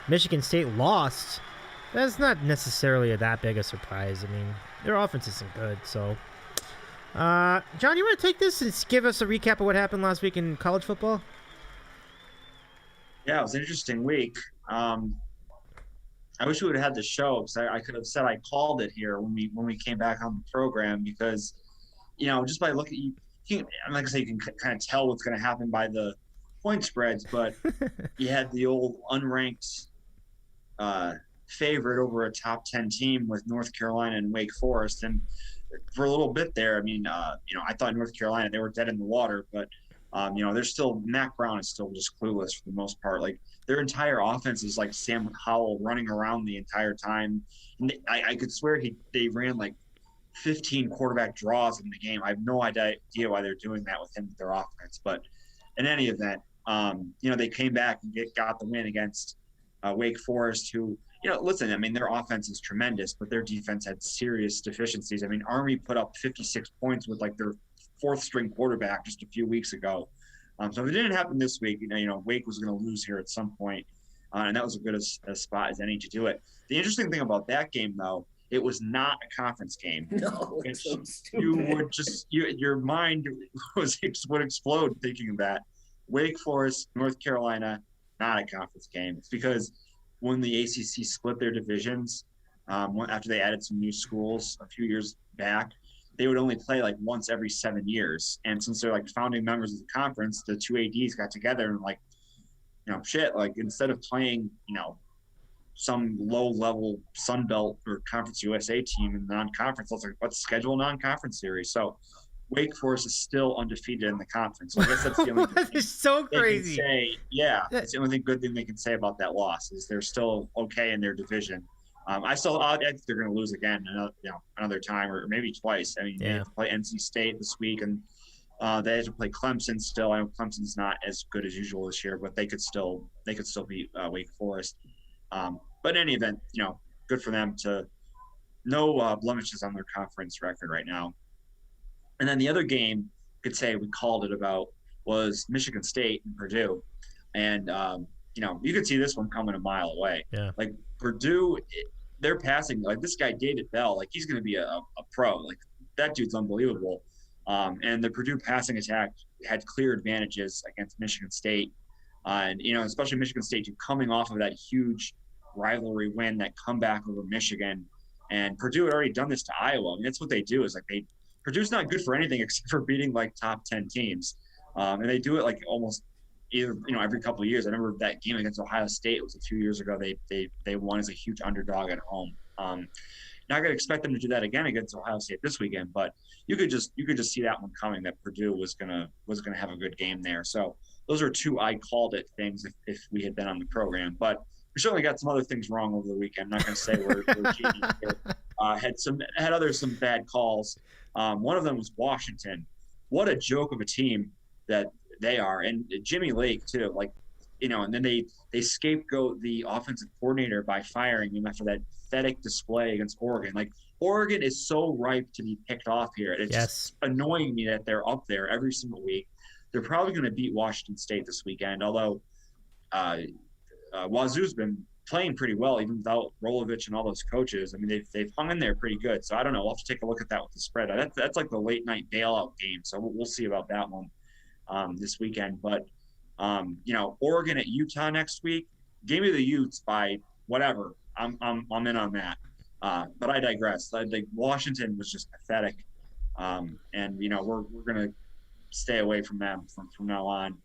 Michigan State lost. That's not necessarily that big a surprise. Their offense isn't good. So, John, you want to take this and give us a recap of what happened last week in college football? Yeah, it was an interesting week. I wish we would have had the show because I could have said I called it here when we came back on the program because, just by looking – I'm not going to say you can kind of tell what's going to happen by the point spreads, but you had the old unranked favorite over a top 10 team with North Carolina and Wake Forest. And for a little bit there, I thought North Carolina, they were dead in the water, but, they're still – Mac Brown is still just clueless for the most part. Like, their entire offense is like Sam Howell running around the entire time. And I could swear they ran like 15 quarterback draws in the game. I have no idea why they're doing that with him with their offense. But in any event, they came back and got the win against Wake Forest, who listen, I mean, their offense is tremendous, but their defense had serious deficiencies. I mean, Army put up 56 points with like their fourth string quarterback just a few weeks ago. So if it didn't happen this week, Wake was going to lose here at some point. And that was as good a spot as any to do it. The interesting thing about that game, though, it was not a conference game. No, it's so stupid. You would your mind would explode thinking of that. Wake Forest, North Carolina, not a conference game. It's because when the ACC split their divisions, after they added some new schools a few years back, they would only play like once every 7 years. And since they're like founding members of the conference, the two ADs got together and like, like instead of playing, some low-level Sun Belt or Conference USA team in non-conference, let's schedule a non-conference series. So Wake Forest is still undefeated in the conference. So I guess that's the only That is so crazy. It's the only good thing they can say about that loss is they're still okay in their division. I think they're going to lose again another time or maybe twice. I mean, they have to play NC State this week, and they have to play Clemson still. I know Clemson's not as good as usual this year, but they could still beat Wake Forest. But in any event, good for them to no blemishes on their conference record right now. And then the other game, could say we called it about, was Michigan State and Purdue. And, you could see this one coming a mile away. Yeah. Like Purdue, they're passing, like this guy, David Bell, like he's going to be a pro. Like that dude's unbelievable. And the Purdue passing attack had clear advantages against Michigan State. And, especially Michigan State coming off of that huge rivalry win, that comeback over Michigan. And Purdue had already done this to Iowa. I mean, that's what they do, is like Purdue's not good for anything except for beating like top 10 teams. And they do it like almost every couple of years. I remember that game against Ohio State, it was a few years ago. They won as a huge underdog at home. Not going to expect them to do that again against Ohio State this weekend, but you could just see that one coming, that Purdue was gonna have a good game there. So those are two I called it things if we had been on the program. But we certainly got some other things wrong over the weekend. I'm not going to say we're genius here. Had some bad calls. One of them was Washington. What a joke of a team that they are, and Jimmy Lake too. Like, and then they scapegoat the offensive coordinator by firing him after that pathetic display against Oregon. Like, Oregon is so ripe to be picked off here. It's just annoying me that they're up there every single week. They're probably going to beat Washington State this weekend, although Wazoo's been playing pretty well even without Rolovich and all those coaches. I mean, they've hung in there pretty good. So I don't know. We'll have to take a look at that with the spread. That's like the late night bailout game. So we'll see about that one this weekend. But Oregon at Utah next week. Give me the Utes by whatever. I'm in on that. But I digress. I think Washington was just pathetic. And we're gonna stay away from them from now on.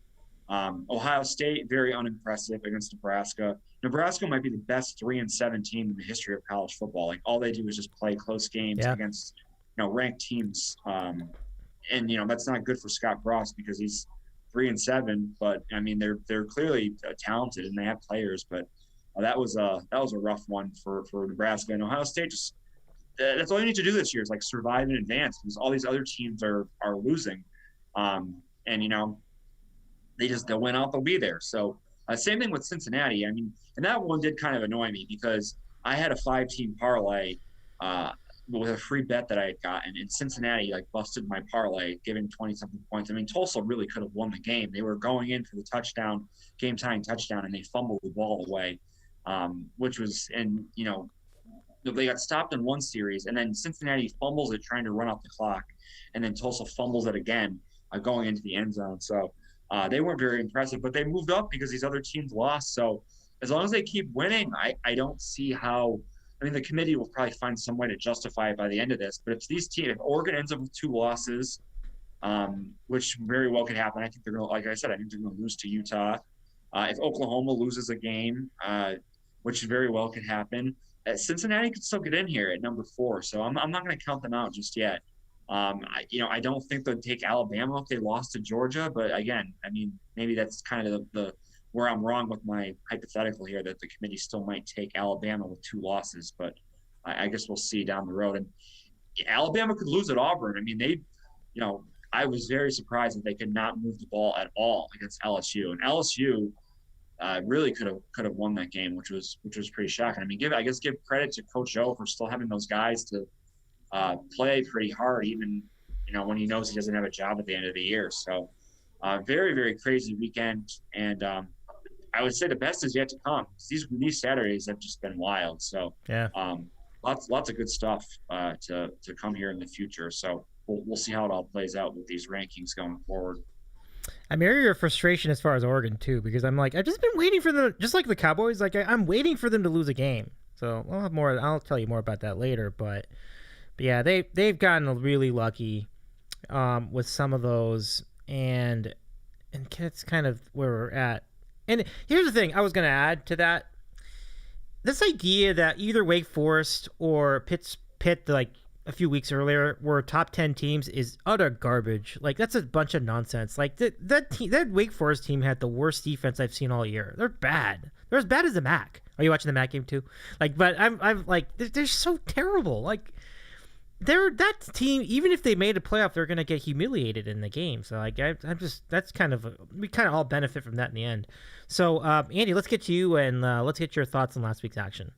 Ohio State, very unimpressive against Nebraska. Nebraska might be the best 3-7 team in the history of college football. Like, all they do is just play close games against ranked teams. And that's not good for Scott Frost because he's 3-7. But I mean, they're clearly talented and they have players. But that was a rough one for Nebraska. And Ohio State just that's all you need to do this year is like survive and advance because all these other teams are losing. They'll win out, they'll be there. So same thing with Cincinnati. I mean, and that one did kind of annoy me because I had a 5-team parlay with a free bet that I had gotten, and Cincinnati like busted my parlay, giving 20-something points. I mean, Tulsa really could have won the game. They were going in for the game-tying touchdown, and they fumbled the ball away, which was, and they got stopped in one series, and then Cincinnati fumbles it trying to run off the clock, and then Tulsa fumbles it again going into the end zone. So they weren't very impressive, but they moved up because these other teams lost. So as long as they keep winning, I don't see how. I mean, the committee will probably find some way to justify it by the end of this. But if Oregon ends up with 2 losses, which very well could happen, I think they're going to, like I said, I think they're going to lose to Utah. If Oklahoma loses a game, which very well could happen, Cincinnati could still get in here at number 4. So I'm not going to count them out just yet. I don't think they'll take Alabama if they lost to Georgia. But again, I mean, maybe that's kind of the where I'm wrong with my hypothetical here, that the committee still might take Alabama with 2 losses, but I guess we'll see down the road. And Alabama could lose at Auburn. I mean, I was very surprised that they could not move the ball at all against LSU. And LSU, really could have won that game, which was pretty shocking. I mean, give credit to Coach O for still having those guys to play pretty hard, even when he knows he doesn't have a job at the end of the year. So very, very crazy weekend, and I would say the best is yet to come. These Saturdays have just been wild. So yeah, lots of good stuff to come here in the future. So we'll see how it all plays out with these rankings going forward. I mirror your frustration as far as Oregon too, because I'm like, I've just been waiting for them, just like the Cowboys. Like I'm waiting for them to lose a game. So we'll have more. I'll tell you more about that later. But yeah, they've gotten really lucky with some of those, and it's kind of where we're at. And here's the thing I was going to add to that: this idea that either Wake Forest or Pitt, like a few weeks earlier, were top 10 teams is utter garbage. Like that's a bunch of nonsense. Like that Wake Forest team had the worst defense I've seen all year. They're bad. They're as bad as the MAC. Are you watching the MAC game too? Like, but I'm like they're so terrible. Like that team, even if they made a playoff, they're gonna get humiliated in the game. So like I'm just that's kind of we kind of all benefit from that in the end. So Andy, let's get to you and let's get your thoughts on last week's action.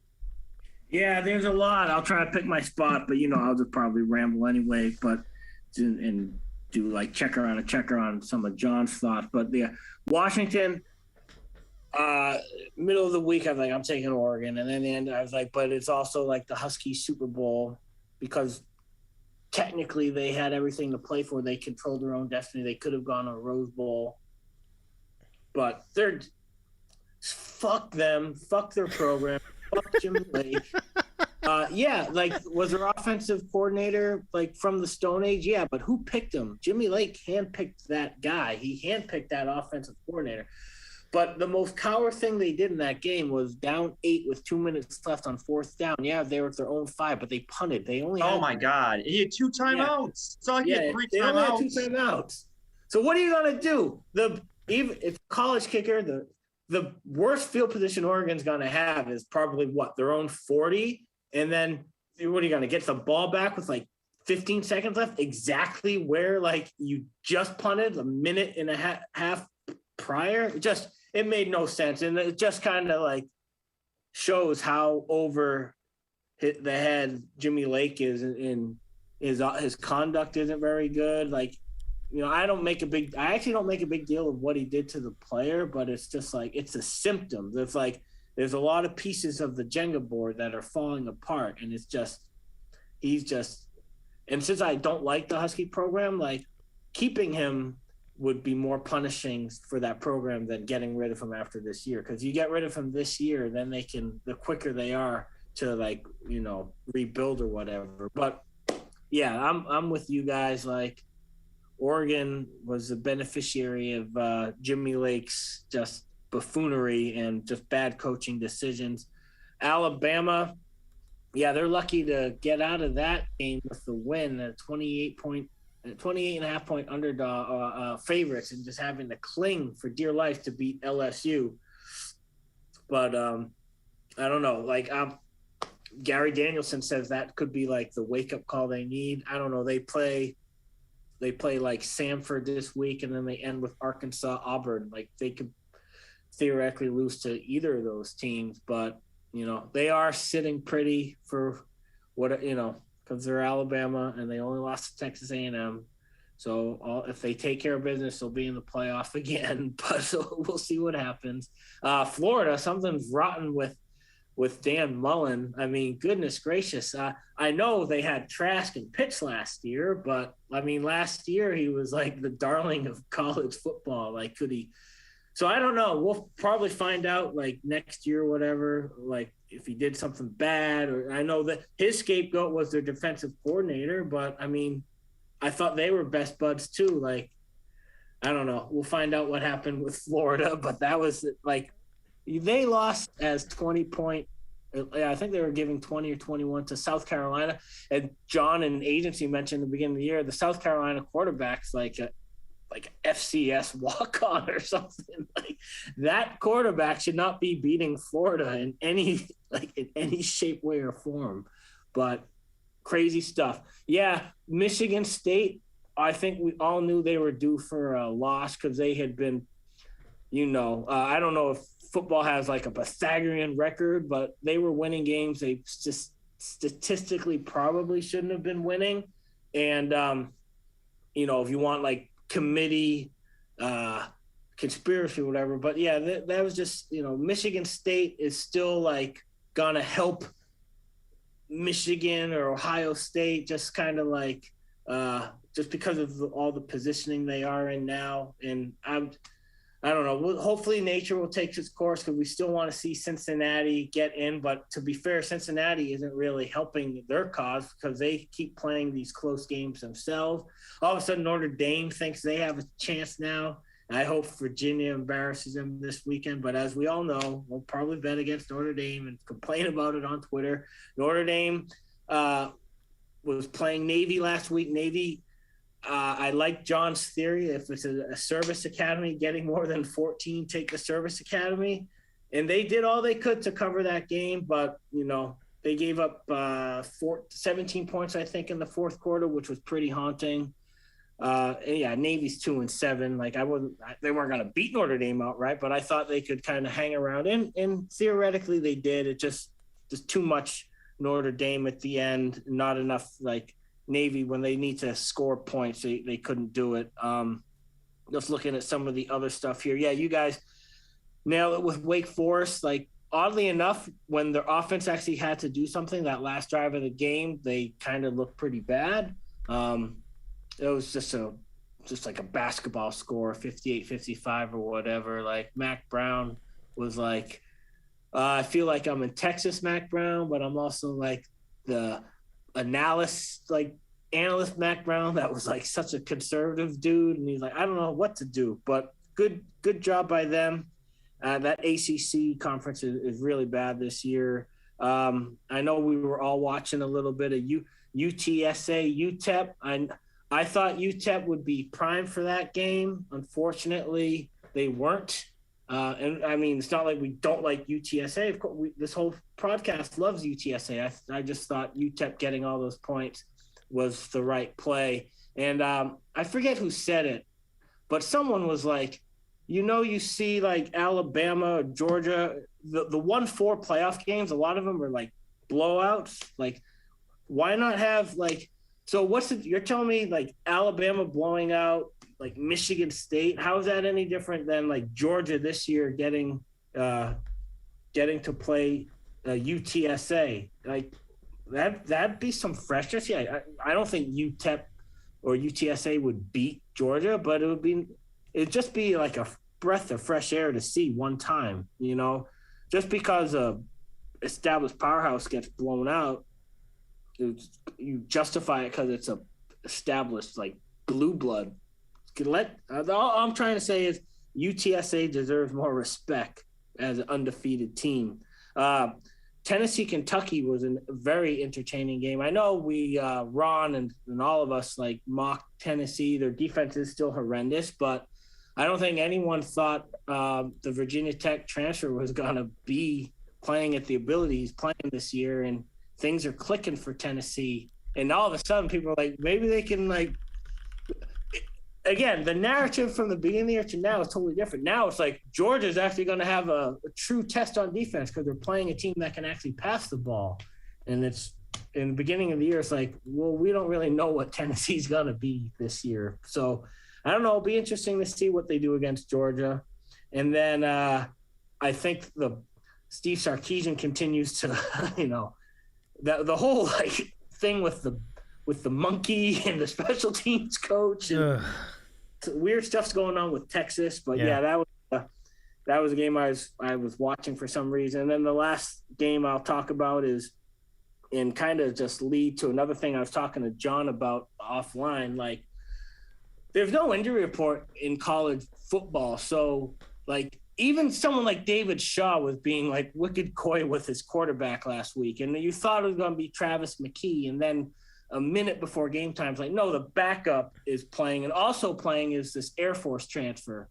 Yeah, there's a lot. I'll try to pick my spot, but I'll just probably ramble anyway. But and do like checker on some of John's thoughts. But yeah, Washington, middle of the week, I was like, I'm taking Oregon, and then the end, I was like, but it's also like the Huskies Super Bowl because technically they had everything to play for. They controlled their own destiny. They could have gone to a Rose Bowl, but they're fuck them, fuck their program. Fuck Jimmy Lake. Yeah, like was their offensive coordinator like from the Stone Age? Yeah, but who picked him? Jimmy Lake handpicked that guy. He handpicked that offensive coordinator. But the most coward thing they did in that game was down 8 with 2 minutes left on 4th down. Yeah, they were at their own 5, but they punted. They only oh my God, he had 2 timeouts. It's like he had 3 timeouts. Only had 2 timeouts. So what are you gonna do? Even it's college kicker. The worst field position Oregon's going to have is probably their own 40. And then what are you going to get the ball back with like 15 seconds left? Exactly where like you just punted a minute and a half prior. It made no sense. And it just kind of like shows how over the head Jimmy Lake is in his conduct isn't very good. Like, I actually don't make a big deal of what he did to the player, but it's just like, it's a symptom. It's like, there's a lot of pieces of the Jenga board that are falling apart. And and since I don't like the Husky program, like keeping him would be more punishing for that program than getting rid of him after this year. Cause you get rid of him this year, then the quicker they are to like, rebuild or whatever. But yeah, I'm with you guys. Like, Oregon was the beneficiary of Jimmy Lake's just buffoonery and just bad coaching decisions. Alabama, yeah, they're lucky to get out of that game with the win at 28.5 point underdog favorites and just having to cling for dear life to beat LSU. But I don't know. Like Gary Danielson says that could be like the wake-up call they need. I don't know. They play like Samford this week, and then they end with Arkansas, Auburn. Like they could theoretically lose to either of those teams, but they are sitting pretty for what because they're Alabama and they only lost to Texas A&M. So if they take care of business, they'll be in the playoff again. But so we'll see what happens. Florida, something's rotten with Dan Mullen. I mean, goodness gracious. I know they had Trask and Pitts last year, but I mean, last year he was like the darling of college football. Like, could he? So I don't know. We'll probably find out like next year or whatever, like if he did something bad. Or I know that his scapegoat was their defensive coordinator, but I mean, I thought they were best buds too. Like, I don't know. We'll find out what happened with Florida, but that was like, they lost as 20-point. I think they were giving 20 or 21 to South Carolina. And John and agency mentioned at the beginning of the year, the South Carolina quarterback's like FCS walk-on or something. Like that quarterback should not be beating Florida in any shape, way, or form. But crazy stuff. Yeah, Michigan State, I think we all knew they were due for a loss because they had been, I don't know if football has like a Pythagorean record, but they were winning games they just statistically probably shouldn't have been winning. And, if you want like committee conspiracy or whatever, but yeah, that was just, Michigan State is still like going to help Michigan or Ohio State, just kind of like just because of all the positioning they are in now. And I don't know. Hopefully nature will take its course because we still want to see Cincinnati get in. But to be fair, Cincinnati isn't really helping their cause because they keep playing these close games themselves. All of a sudden, Notre Dame thinks they have a chance now. And I hope Virginia embarrasses them this weekend. But as we all know, we'll probably bet against Notre Dame and complain about it on Twitter. Notre Dame was playing Navy last week. Navy, I like John's theory. If it's a service academy getting more than 14, take the service academy. And they did all they could to cover that game. But, they gave up 17 points, I think, in the fourth quarter, which was pretty haunting. Navy's 2-7. Like they weren't going to beat Notre Dame outright, but I thought they could kind of hang around, and theoretically they did. It just too much Notre Dame at the end, not enough like Navy when they need to score points. They couldn't do it. Just looking at some of the other stuff here. Yeah, you guys nailed it with Wake Forest. Like oddly enough, when their offense actually had to do something, that last drive of the game, they kind of looked pretty bad. It was just like a basketball score, 58-55 or whatever. Like Mac Brown was like, I feel like I'm in Texas, Mac Brown, but I'm also like the analyst Mac Brown that was like such a conservative dude. And he's like, I don't know what to do, but good job by them. That ACC conference is really bad this year. I know we were all watching a little bit of UTSA, UTEP. I thought UTEP would be primed for that game. Unfortunately, they weren't. And I mean, it's not like we don't like UTSA. Of course, this whole podcast loves UTSA. I just thought UTEP getting all those points was the right play. And I forget who said it, but someone was like, you see like Alabama, Georgia, the 1-4 playoff games, a lot of them are like blowouts. Like, why not have like, so you're telling me like Alabama blowing out like Michigan State? How is that any different than like Georgia this year getting to play UTSA? Like that'd be some freshness. Yeah, I don't think UTEP or UTSA would beat Georgia, but it'd just be like a breath of fresh air to see one time. Just because a established powerhouse gets blown out, you justify it because it's a established like blue blood. All I'm trying to say is UTSA deserves more respect as an undefeated team. Tennessee, Kentucky was a very entertaining game. I know we Ron and all of us like mock Tennessee. Their defense is still horrendous, but I don't think anyone thought the Virginia Tech transfer was going to be playing at the ability he's playing this year, and things are clicking for Tennessee. And all of a sudden people are like, maybe they can like, again, the narrative from the beginning of the year to now is totally different. Now it's like Georgia's actually going to have a true test on defense because they're playing a team that can actually pass the ball. And it's in the beginning of the year, it's like, well, we don't really know what Tennessee's going to be this year. So I don't know. It'll be interesting to see what they do against Georgia. And then I think the Steve Sarkisian continues to, the whole like thing with the monkey and the special teams coach and weird stuff's going on with Texas. But yeah, that was a game I was watching for some reason. And then the last game I'll talk about is, and kind of just lead to another thing I was talking to John about offline. Like, there's no injury report in college football, so like even someone like David Shaw was being like wicked coy with his quarterback last week, and you thought it was going to be Travis McKee, and then a minute before game time, it's like, no, the backup is playing, and also playing is this Air Force transfer.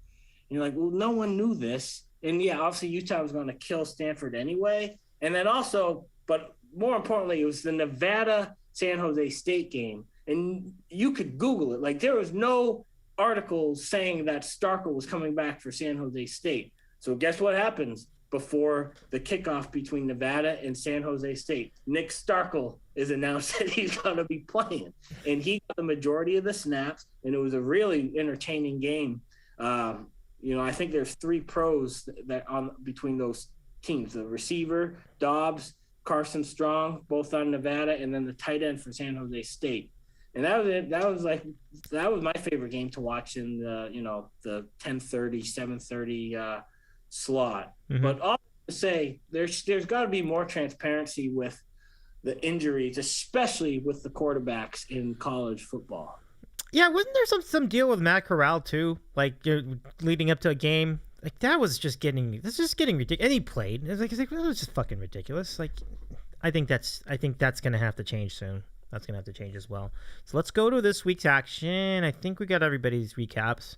And you're like, well, no one knew this, and yeah, obviously Utah was going to kill Stanford anyway, and then also, but more importantly, it was the Nevada San Jose State game, and you could Google it. Like, there was no articles saying that Starkel was coming back for San Jose State. So guess what happens before the kickoff between Nevada and San Jose State? Nick Starkel is announced that he's going to be playing, and he got the majority of the snaps, and it was a really entertaining game. I think there's 3 pros that on between those teams: the receiver, Dobbs, Carson Strong, both on Nevada, and then the tight end for San Jose State. And that was it. That was my favorite game to watch in the 10:30, 7:30 slot. Mm-hmm. But all to say, there's got to be more transparency with the injuries, especially with the quarterbacks in college football. Yeah, wasn't there some deal with Matt Corral too? Like leading up to a game, like that was just getting ridiculous. And he played. It was just fucking ridiculous. Like, I think that's gonna have to change soon. That's gonna have to change as well. So let's go to this week's action. I think we got everybody's recaps.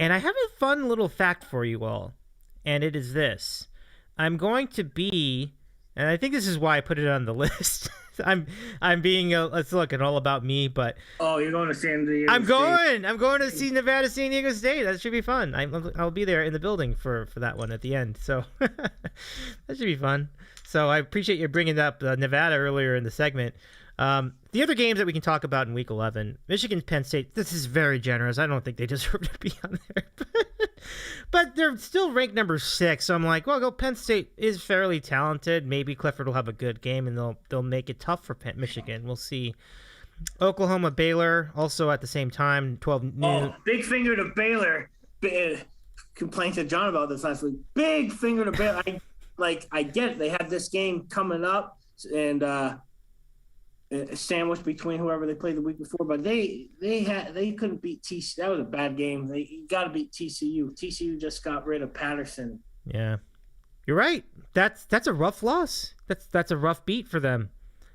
And I have a fun little fact for you all, and it is this: I'm going to be, and I think this is why I put it on the list. I'm being let's look at all about me, but you're going to San Diego. I'm going to see Nevada, San Diego State. That should be fun. I'll be there in the building for that one at the end. So that should be fun. So I appreciate you bringing up Nevada earlier in the segment. The other games that we can talk about in Week 11, Michigan, Penn State. This is very generous. I don't think they deserve to be on there, but they're still ranked number 6. So I'm like, well, Penn State is fairly talented. Maybe Clifford will have a good game, and they'll make it tough for Michigan. We'll see. Oklahoma, Baylor, also at the same time, 12 noon. Big finger to Baylor. Complained to John about this last week. Big finger to Baylor. I get it. They had this game coming up, and sandwiched between whoever they played the week before, but they couldn't beat TCU. That was a bad game. They got to beat TCU. TCU just got rid of Patterson. Yeah, you're right. That's a rough loss. That's a rough beat for them,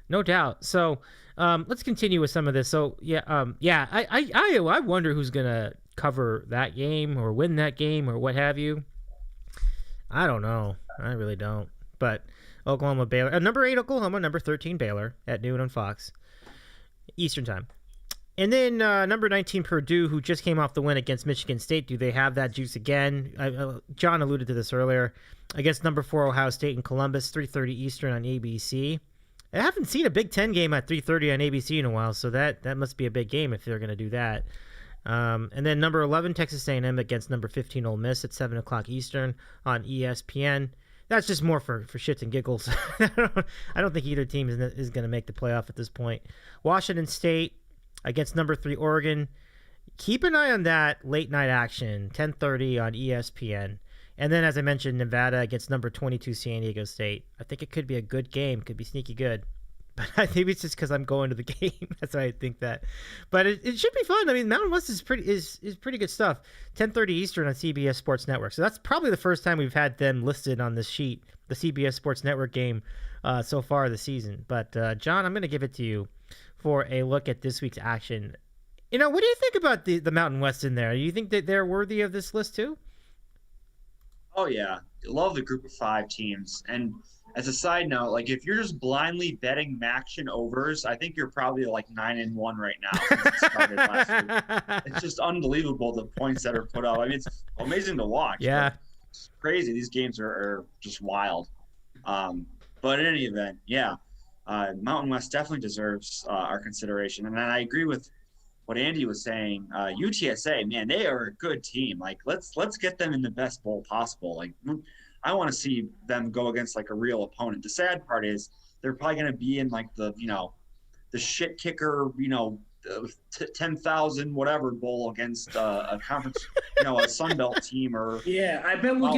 no doubt. So let's continue with some of this. So I wonder who's gonna cover that game or win that game or what have you. I don't know. I really don't. But Oklahoma, Baylor. Number 8, Oklahoma. Number 13, Baylor at noon on Fox. Eastern time. And then number 19, Purdue, who just came off the win against Michigan State. Do they have that juice again? John alluded to this earlier. Against number 4, Ohio State and Columbus, 3:30 Eastern on ABC. I haven't seen a Big Ten game at 3:30 on ABC in a while, so that must be a big game if they're going to do that. And then number 11, Texas A&M against number 15, Ole Miss at 7 o'clock Eastern on ESPN. That's just more for shits and giggles. I don't think either team is going to make the playoff at this point. Washington State against number 3, Oregon. Keep an eye on that late night action, 10:30 on ESPN. And then, as I mentioned, Nevada against number 22, San Diego State. I think it could be a good game. Could be sneaky good. But I think it's just because I'm going to the game. That's why I think that. But it should be fun. I mean, Mountain West is pretty good stuff. 10:30 Eastern on CBS Sports Network. So that's probably the first time we've had them listed on this sheet, the CBS Sports Network game so far this season. But John, I'm going to give it to you for a look at this week's action. What do you think about the Mountain West in there? Do you think that they're worthy of this list too? Oh yeah, love the group of 5 teams. And as a side note, like if you're just blindly betting MACtion overs, I think you're probably like 9-1 right now since it started last week. It's just unbelievable the points that are put up. I mean, it's amazing to watch. Yeah, it's crazy. These games are just wild. But in any event, yeah, Mountain West definitely deserves our consideration. And I agree with what Andy was saying. UTSA, man, they are a good team. Like let's get them in the best bowl possible. Like I want to see them go against like a real opponent. The sad part is they're probably going to be in like the shit kicker 10,000 whatever bowl against a conference a Sun Belt team or I bet we'll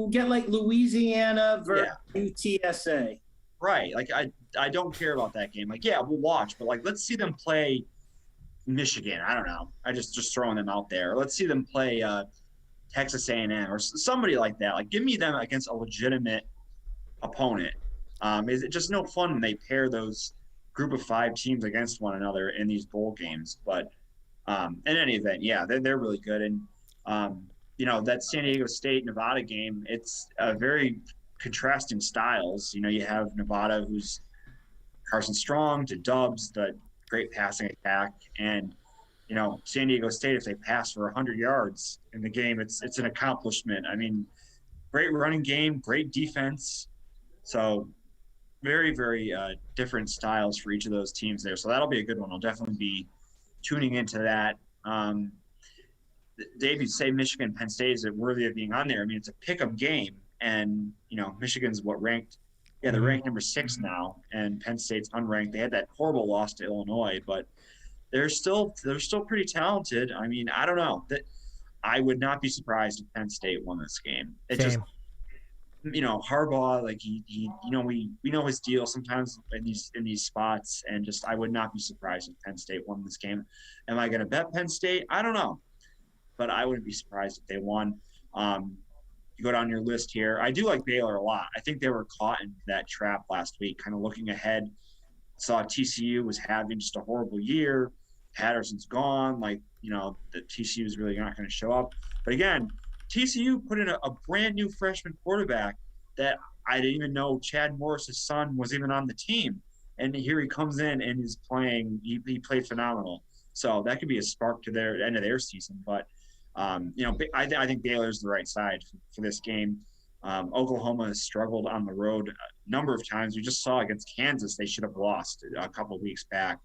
get like Louisiana versus UTSA. Right. Like I don't care about that game. Like we'll watch, but like let's see them play Michigan. I don't know. I just throwing them out there. Let's see them play Texas A&M or somebody like that. Like give me them against a legitimate opponent. Is it just no fun when they pair those group of 5 teams against one another in these bowl games? But in any event, they're really good. And that San Diego State Nevada game, it's a very contrasting styles. You have Nevada, who's Carson Strong, to Dubs, the great passing attack, and San Diego State, if they pass for 100 yards in the game, it's an accomplishment. I mean, great running game, great defense. So very, very different styles for each of those teams there. So that'll be a good one. I'll definitely be tuning into that. Dave, you say Michigan, Penn State is worthy of being on there. I mean, it's a pick-up game, and Michigan's ranked? Yeah, they're ranked number 6 now, and Penn State's unranked. They had that horrible loss to Illinois, but they're still pretty talented. I mean, I don't know. I would not be surprised if Penn State won this game. It Same. just, Harbaugh, like we know his deal sometimes in these spots, and just I would not be surprised if Penn State won this game. Am I going to bet Penn State? I don't know, but I wouldn't be surprised if they won. You go down your list here. I do like Baylor a lot. I think they were caught in that trap last week, kind of looking ahead. Saw TCU was having just a horrible year. Patterson's gone. The TCU is really not going to show up. But again, TCU put in a brand new freshman quarterback that I didn't even know Chad Morris's son was even on the team. And here he comes in and is playing. He played phenomenal. So that could be a spark to their end of their season. But I think Baylor's the right side for this game. Oklahoma has struggled on the road a number of times. We just saw against Kansas they should have lost a couple of weeks back.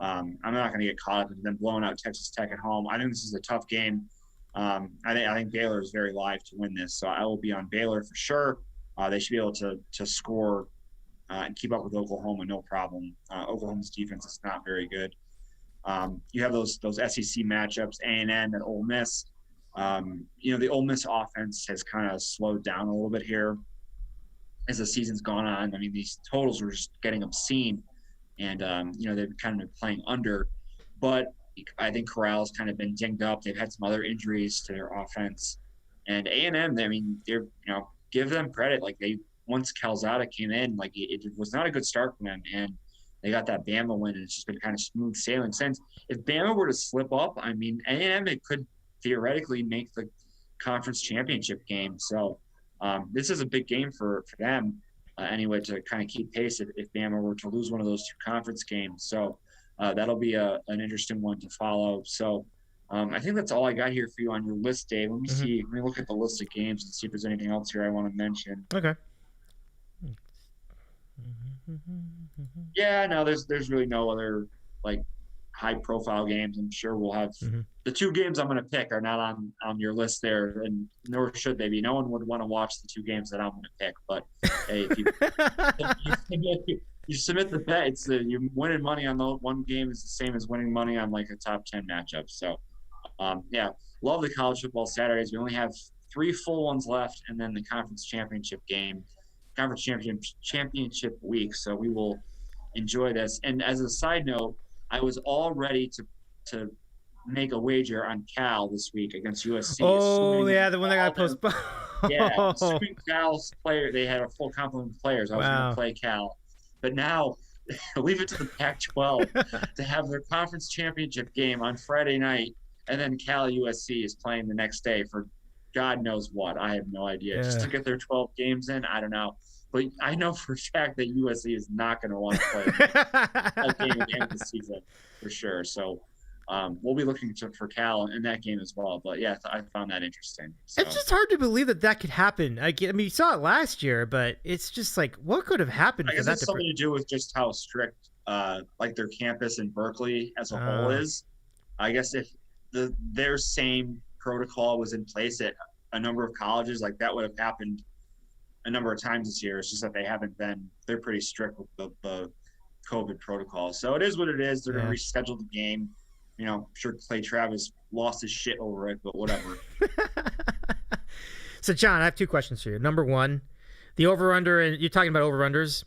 I'm not going to get caught up in them blowing out Texas Tech at home. I think this is a tough game. I think Baylor is very live to win this, so I will be on Baylor for sure. They should be able to score and keep up with Oklahoma, no problem. Oklahoma's defense is not very good. You have those SEC matchups, A&M and Ole Miss. The Ole Miss offense has kind of slowed down a little bit here as the season's gone on. I mean, these totals were just getting obscene, and they've kind of been playing under. But I think Corral's kind of been dinged up. They've had some other injuries to their offense, and A&M. I mean, they're give them credit. Once Calzada came in, it was not a good start for them, and they got that Bama win, and it's just been kind of smooth sailing since. If Bama were to slip up, I mean, A&M, it could theoretically make the conference championship game. So this is a big game for them anyway, to kind of keep pace if Bama were to lose one of those 2 conference games. So that'll be an interesting one to follow. So I think that's all I got here for you on your list, Dave. Let me see. Let me look at the list of games and see if there's anything else here I want to mention. Okay. Yeah, no, there's really no other high profile games. I'm sure we'll have the 2 games I'm going to pick are not on your list there, and nor should they be. No one would want to watch the 2 games that I'm going to pick. But hey, if you submit the bet, you're winning money on the one game is the same as winning money on a top 10 matchup. So love the college football Saturdays. We only have 3 full ones left, and then the conference championship week. So we will enjoy this. And as a side note, I was all ready to make a wager on Cal this week against USC. Oh, yeah, the one that got postponed. Yeah, assuming Cal's player, they had a full complement of players. I was going to play Cal. But now, leave it to the Pac-12 to have their conference championship game on Friday night, and then Cal USC is playing the next day for God knows what. I have no idea. Just to get their 12 games in, I don't know. But I know for a fact that USC is not going to want to play that game at the end of the season for sure. So we'll be looking for Cal in that game as well. But yeah, I found that interesting. So. It's just hard to believe that could happen. I mean, you saw it last year, but it's just what could have happened? I guess it's something to do with just how strict their campus in Berkeley as a whole is. I guess if their same protocol was in place at a number of colleges, that would have happened a number of times this year. It's just that they haven't been. They're pretty strict with the COVID protocol. So it is what it is. They're going to reschedule the game. I'm sure Clay Travis lost his shit over it, but whatever. So, John, I have 2 questions for you. Number 1, the over-under, and you're talking about over-unders.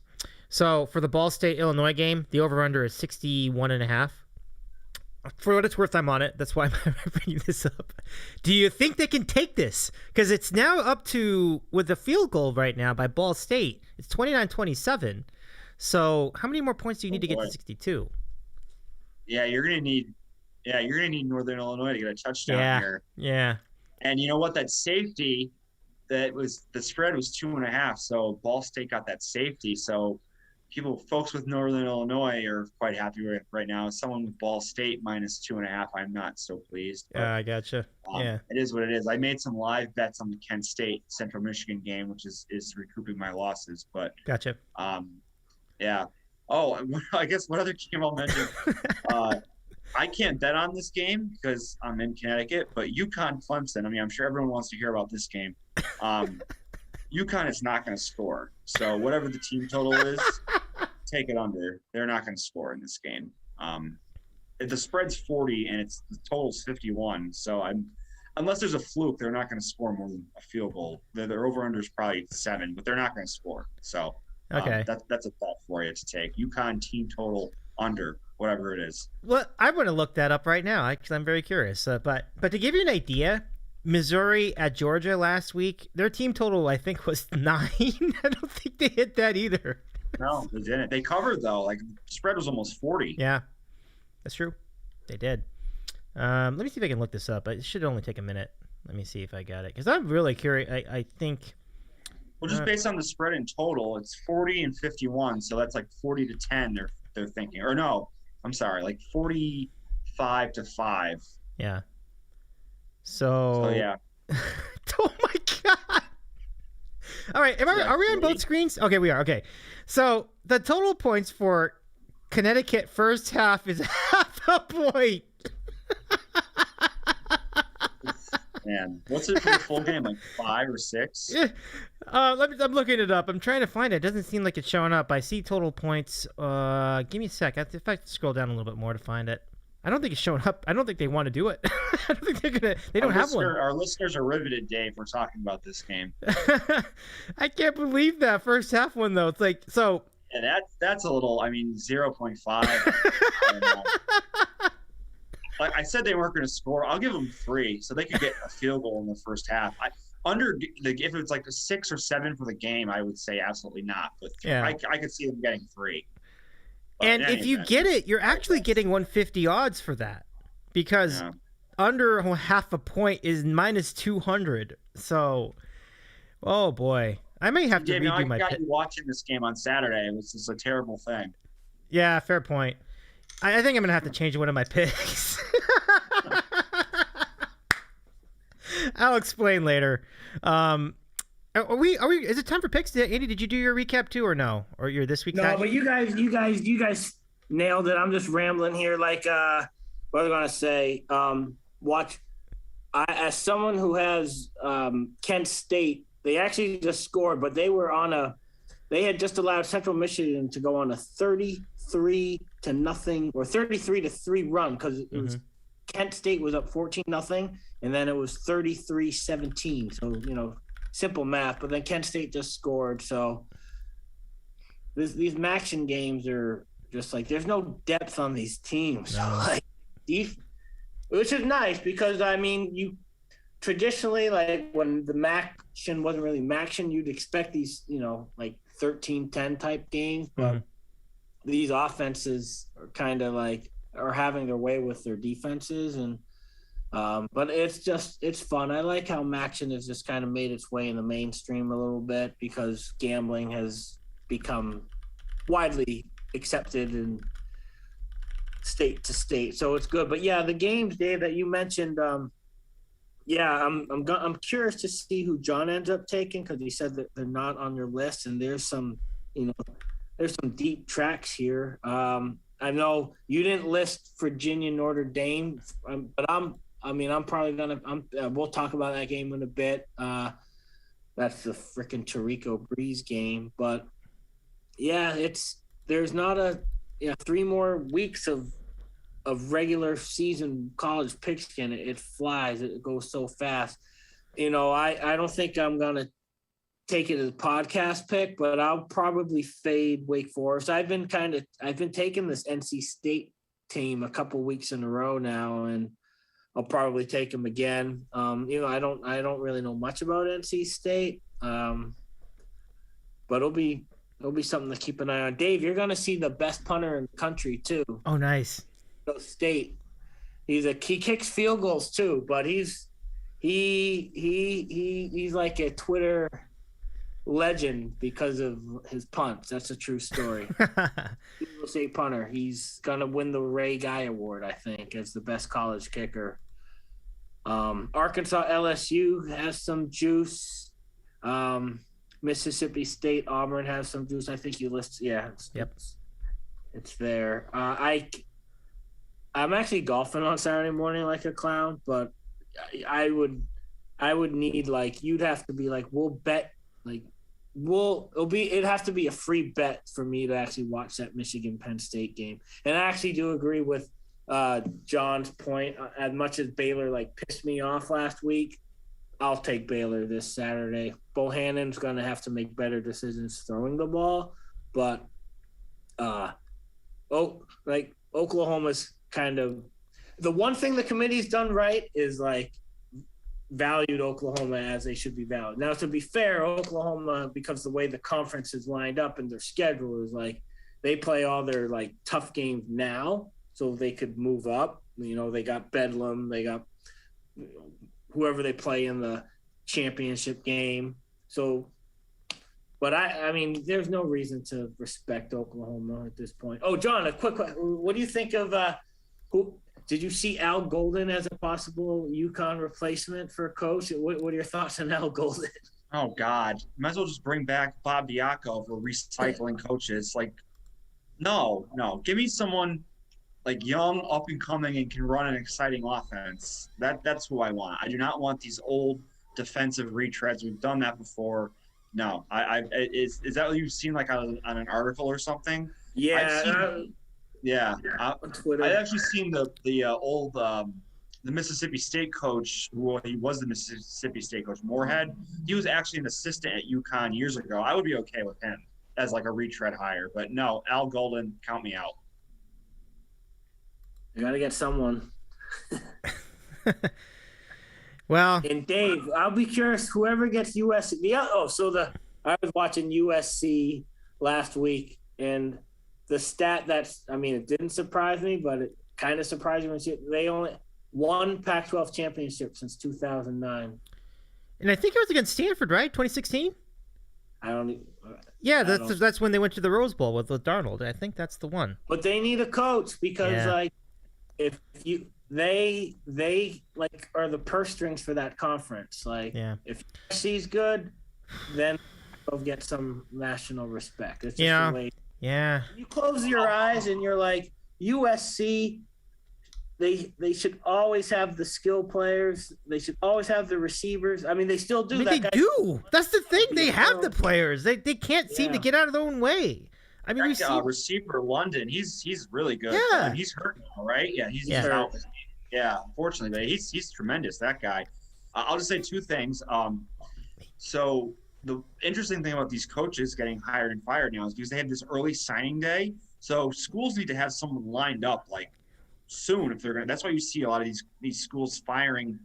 So for the Ball State-Illinois game, the over-under is 61.5. For what it's worth, I'm on it. That's why I'm bringing this up. Do you think they can take this? Because it's now up to, with the field goal right now by Ball State, it's 29-27. So how many more points do you need to get to 62? Yeah, you're gonna need Northern Illinois to get a touchdown here. Yeah. And you know what? That safety, the spread was 2.5. So Ball State got that safety. So folks with Northern Illinois are quite happy with right now. Someone with Ball State -2.5, I'm not so pleased. But, I gotcha. Yeah, it is what it is. I made some live bets on the Kent State Central Michigan game, which is recouping my losses. But gotcha. Yeah. Oh, I guess one other game I'll mention. I can't bet on this game because I'm in Connecticut, but Uconn Clemson. I mean, I'm sure everyone wants to hear about this game. Uconn is not going to score. So whatever the team total is, take it under. They're not going to score in this game. If the spread's 40 and the total's 51, so unless there's a fluke, they're not going to score more than a field goal. Their over/under is probably 7, but they're not going to score. So okay, that's a bet for you to take. Uconn team total under whatever it is. Well, I'm going to look that up right now because I'm very curious. But to give you an idea, Missouri at Georgia last week, their team total I think was 9. I don't think they hit that either. No, they didn't. They covered though. Like the spread was almost 40. Yeah, that's true. They did. Let me see if I can look this up. It should only take a minute. Let me see if I got it because I'm really curious. I think. Well, just based on the spread in total, it's 40 and 51, so that's like 40-10. They're thinking, or no, I'm sorry, like 45-5. Yeah. So yeah. Oh my God. All right. Are we on both screens? Okay, we are. Okay. So the total points for Connecticut first half is half a point. Man, what's it for the full game? Like 5 or 6? Yeah. I'm looking it up. I'm trying to find it. It doesn't seem like it's showing up. I see total points. Give me a sec. If I scroll down a little bit more to find it. I don't think it's showing up. I don't think they want to do it. I don't think they're gonna. They don't have one. Our listeners are riveted, Dave. We're talking about this game. I can't believe that first half one though. It's like so. Yeah, that's a little. I mean, 0.5. Like I said, they weren't going to score. I'll give them 3, so they could get a field goal in the first half. If it's like a 6 or 7 for the game, I would say absolutely not. But yeah. I could see them getting 3. But and if you get it, you're actually getting 150 odds for that because under half a point is -200. So, oh boy, I may have to redo my. I got you watching this game on Saturday. It was just a terrible thing. Yeah, fair point. I think I'm gonna have to change one of my picks. I'll explain later. Are we? Is it time for picks? Andy, did you do your recap too, or no? Or your this week? No, but you guys nailed it. I'm just rambling here. Like, what was I gonna say? As someone who has Kent State, they actually just scored, but they had just allowed Central Michigan to go on a 33-0 or 33-3 run because it was Kent State was up 14-0, and then it was 33-17. So simple math. But then Kent State just scored. So these Maction games are just like there's no depth on these teams. No. Like, which is nice because I mean you traditionally like when the Maction wasn't really Maction, you'd expect these like 13-10 type games, but these offenses are kind of like are having their way with their defenses, and but it's fun. I like how Maction has just kind of made its way in the mainstream a little bit because gambling has become widely accepted in state to state, so it's good. But yeah, the games, Dave, that you mentioned, I'm curious to see who John ends up taking because he said that they're not on your list, and there's some deep tracks here. I know you didn't list Virginia Notre Dame, but I'm probably gonna. We'll talk about that game in a bit. That's the freaking Tirico Breeze game, but yeah, there's not 3 more weeks of regular season college pigskin. It flies. It goes so fast. I don't think I'm gonna take it as a podcast pick, but I'll probably fade Wake Forest. I've been taking this NC State team a couple weeks in a row now, and I'll probably take them again. I don't really know much about NC State, but it'll be something to keep an eye on. Dave, you're gonna see the best punter in the country too. Oh, nice. State. He kicks field goals too, but he's like a Twitter legend because of his punts. That's a true story. People say punter. He's gonna win the Ray Guy Award, I think, as the best college kicker. Arkansas LSU has some juice. Mississippi State Auburn has some juice. I think you list. Yeah. It's there. I'm actually golfing on Saturday morning like a clown, but I would need, like, you'd have to be like, we'll bet, like, it'd have to be a free bet for me to actually watch that Michigan Penn State game. And I actually do agree with John's point. As much as Baylor like pissed me off last week, I'll take Baylor this Saturday. Bohannon's going to have to make better decisions throwing the ball, but Oklahoma's kind of the one thing the committee's done right is like valued Oklahoma as they should be valued. Now, to be fair, Oklahoma, because the way the conference is lined up and their schedule is like they play all their like tough games now so they could move up. You know, they got Bedlam, they got whoever they play in the championship game. So, but I mean, there's no reason to respect Oklahoma at this point. Oh, John, a quick question. What do you think of who? Did you see Al Golden as a possible UConn replacement for a coach? What are your thoughts on Al Golden? Oh, God. Might as well just bring back Bob Diaco for recycling coaches. Like, no. Give me someone like young, up and coming, and can run an exciting offense. That's who I want. I do not want these old defensive retreads. We've done that before. No. Is that what you've seen like on an article or something? Yeah. On Twitter. I've actually seen the old the Mississippi State coach, who he was the Mississippi State coach, Moorhead. He was actually an assistant at UConn years ago. I would be okay with him as like a retread hire, but no, Al Golden, count me out. You got to get someone. Well, and Dave, I'll be curious. Whoever gets USC. I was watching USC last week, and the stat it didn't surprise me, but it kind of surprised me. They only won Pac-12 championship since 2009. And I think it was against Stanford, right? 2016? Yeah, that's when they went to the Rose Bowl with Darnold. I think that's the one. But they need a coach because if they are the purse strings for that conference. Like if USC's good, then they'll get some national respect. It's just the way. Yeah. You close your eyes and you're like, USC, they should always have the skill players. They should always have the receivers. I mean, they still do. They do. That's the thing. They have the players. They can't seem to get out of their own way. I mean, receiver London, he's really good. Yeah. I mean, he's hurt now, right? Yeah, he's out. Yeah, unfortunately, but he's tremendous, that guy. I'll just say two things. So the interesting thing about these coaches getting hired and fired now is because they have this early signing day. So schools need to have someone lined up like soon if they're going to. That's why you see a lot of these schools firing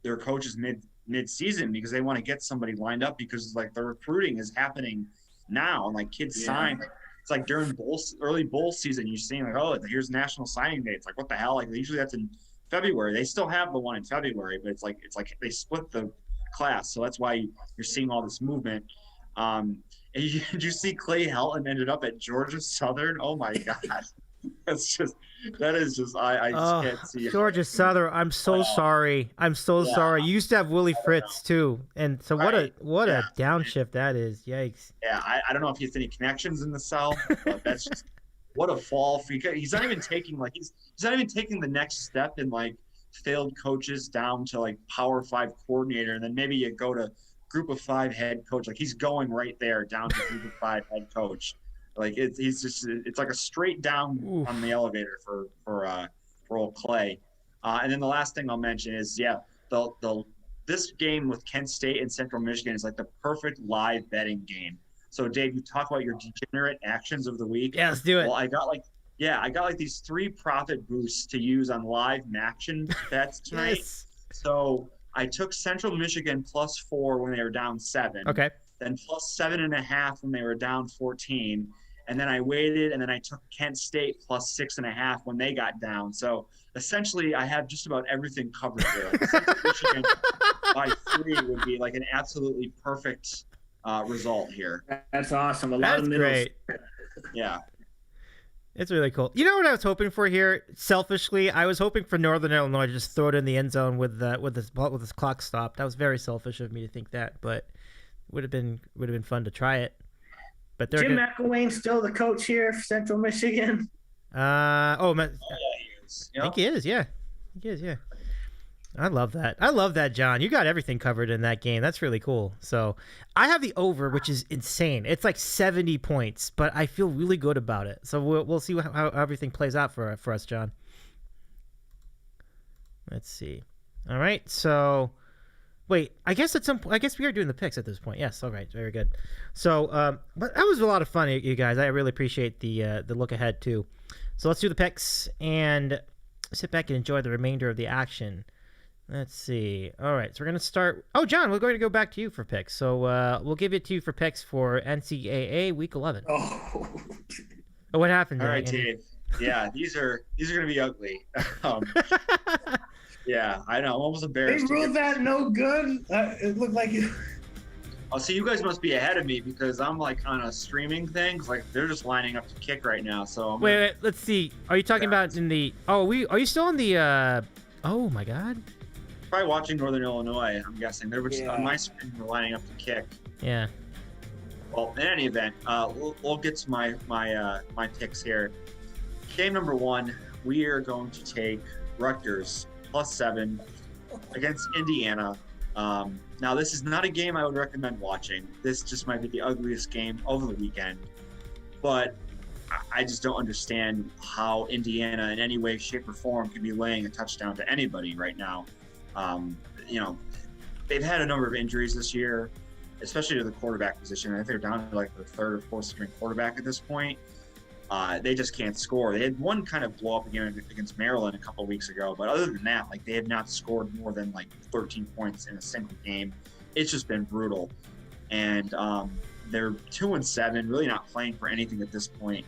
their coaches mid-season because they want to get somebody lined up because like the recruiting is happening now and like kids sign. It's like during early bowl season, you're seeing like, oh, here's national signing day. It's like, what the hell? Like usually that's in February. They still have the one in February, but it's like they split the class, so that's why you're seeing all this movement. And did you see Clay Helton ended up at Georgia Southern? Oh my God, I just can't see it. Georgia Southern. I'm so sorry. Sorry. You used to have Willie Fritz too, and so what a downshift that is. Yikes. Yeah, I don't know if he has any connections in the South, but that's just what a fall. He's not even taking he's not even taking the next step in like failed coaches down to like Power 5 coordinator, and then maybe you go to Group of 5 head coach. Like he's going right there down to Group of 5 head coach. Like it's like a straight down on the elevator for old Clay. And then the last thing I'll mention is this game with Kent State and Central Michigan is like the perfect live betting game. So Dave, you talk about your degenerate actions of the week. Yeah, let's do it. Well, I got like these 3 profit boosts to use on live action bets tonight. Yes. So I took Central Michigan +4 when they were down 7. Okay. Then +7.5 when they were down 14. And then I waited, and then I took Kent State +6.5 when they got down. So essentially, I have just about everything covered there. Like Central Michigan by 3 would be like an absolutely perfect result here. That's awesome. A lot That's of middles. great. Yeah. It's really cool. You know what I was hoping for here? Selfishly, I was hoping for Northern Illinois to just throw it in the end zone with this clock stop. That was very selfish of me to think that, but would have been fun to try it. But they're Jim McElwain's still the coach here for Central Michigan. I He is. think he is. Yeah, he is. Yeah. I love that, John. You got everything covered in that game. That's really cool. So I have the over, which is insane. It's like 70 points, but I feel really good about it. So we'll see how everything plays out for us, John. Let's see. All right. So wait, I guess we are doing the picks at this point. Yes. All right. Very good. So, but that was a lot of fun, you guys. I really appreciate the look ahead too. So let's do the picks and sit back and enjoy the remainder of the action. Let's see. All right, so we're going to start. Oh, John, we're going to go back to you for picks. So we'll give it to you for picks for NCAA Week 11. Oh. What happened? All right, Dave. Yeah, these are going to be ugly. Yeah, I know. I'm almost They embarrassed. ruled that no good. It looked like it. Oh, so you guys must be ahead of me because I'm like on a streaming thing. Like they're just lining up to kick right now. So Wait, let's see. Are you talking about in the? Oh, are you still on the? Oh my God. probably watching Northern Illinois. I'm guessing they were just on my screen. Were lining up to kick. Yeah. Well, in any event, we'll get to my picks here. Game number one, we are going to take Rutgers +7 against Indiana. Now, this is not a game I would recommend watching. This just might be the ugliest game of the weekend. But I just don't understand how Indiana, in any way, shape, or form, could be laying a touchdown to anybody right now. They've had a number of injuries this year, especially to the quarterback position. I think they're down to like the third or fourth string quarterback at this point. They just can't score. They had one kind of blow up game against Maryland a couple of weeks ago, but other than that, like they have not scored more than like 13 points in a single game. It's just been brutal, and they're 2-7, really not playing for anything at this point.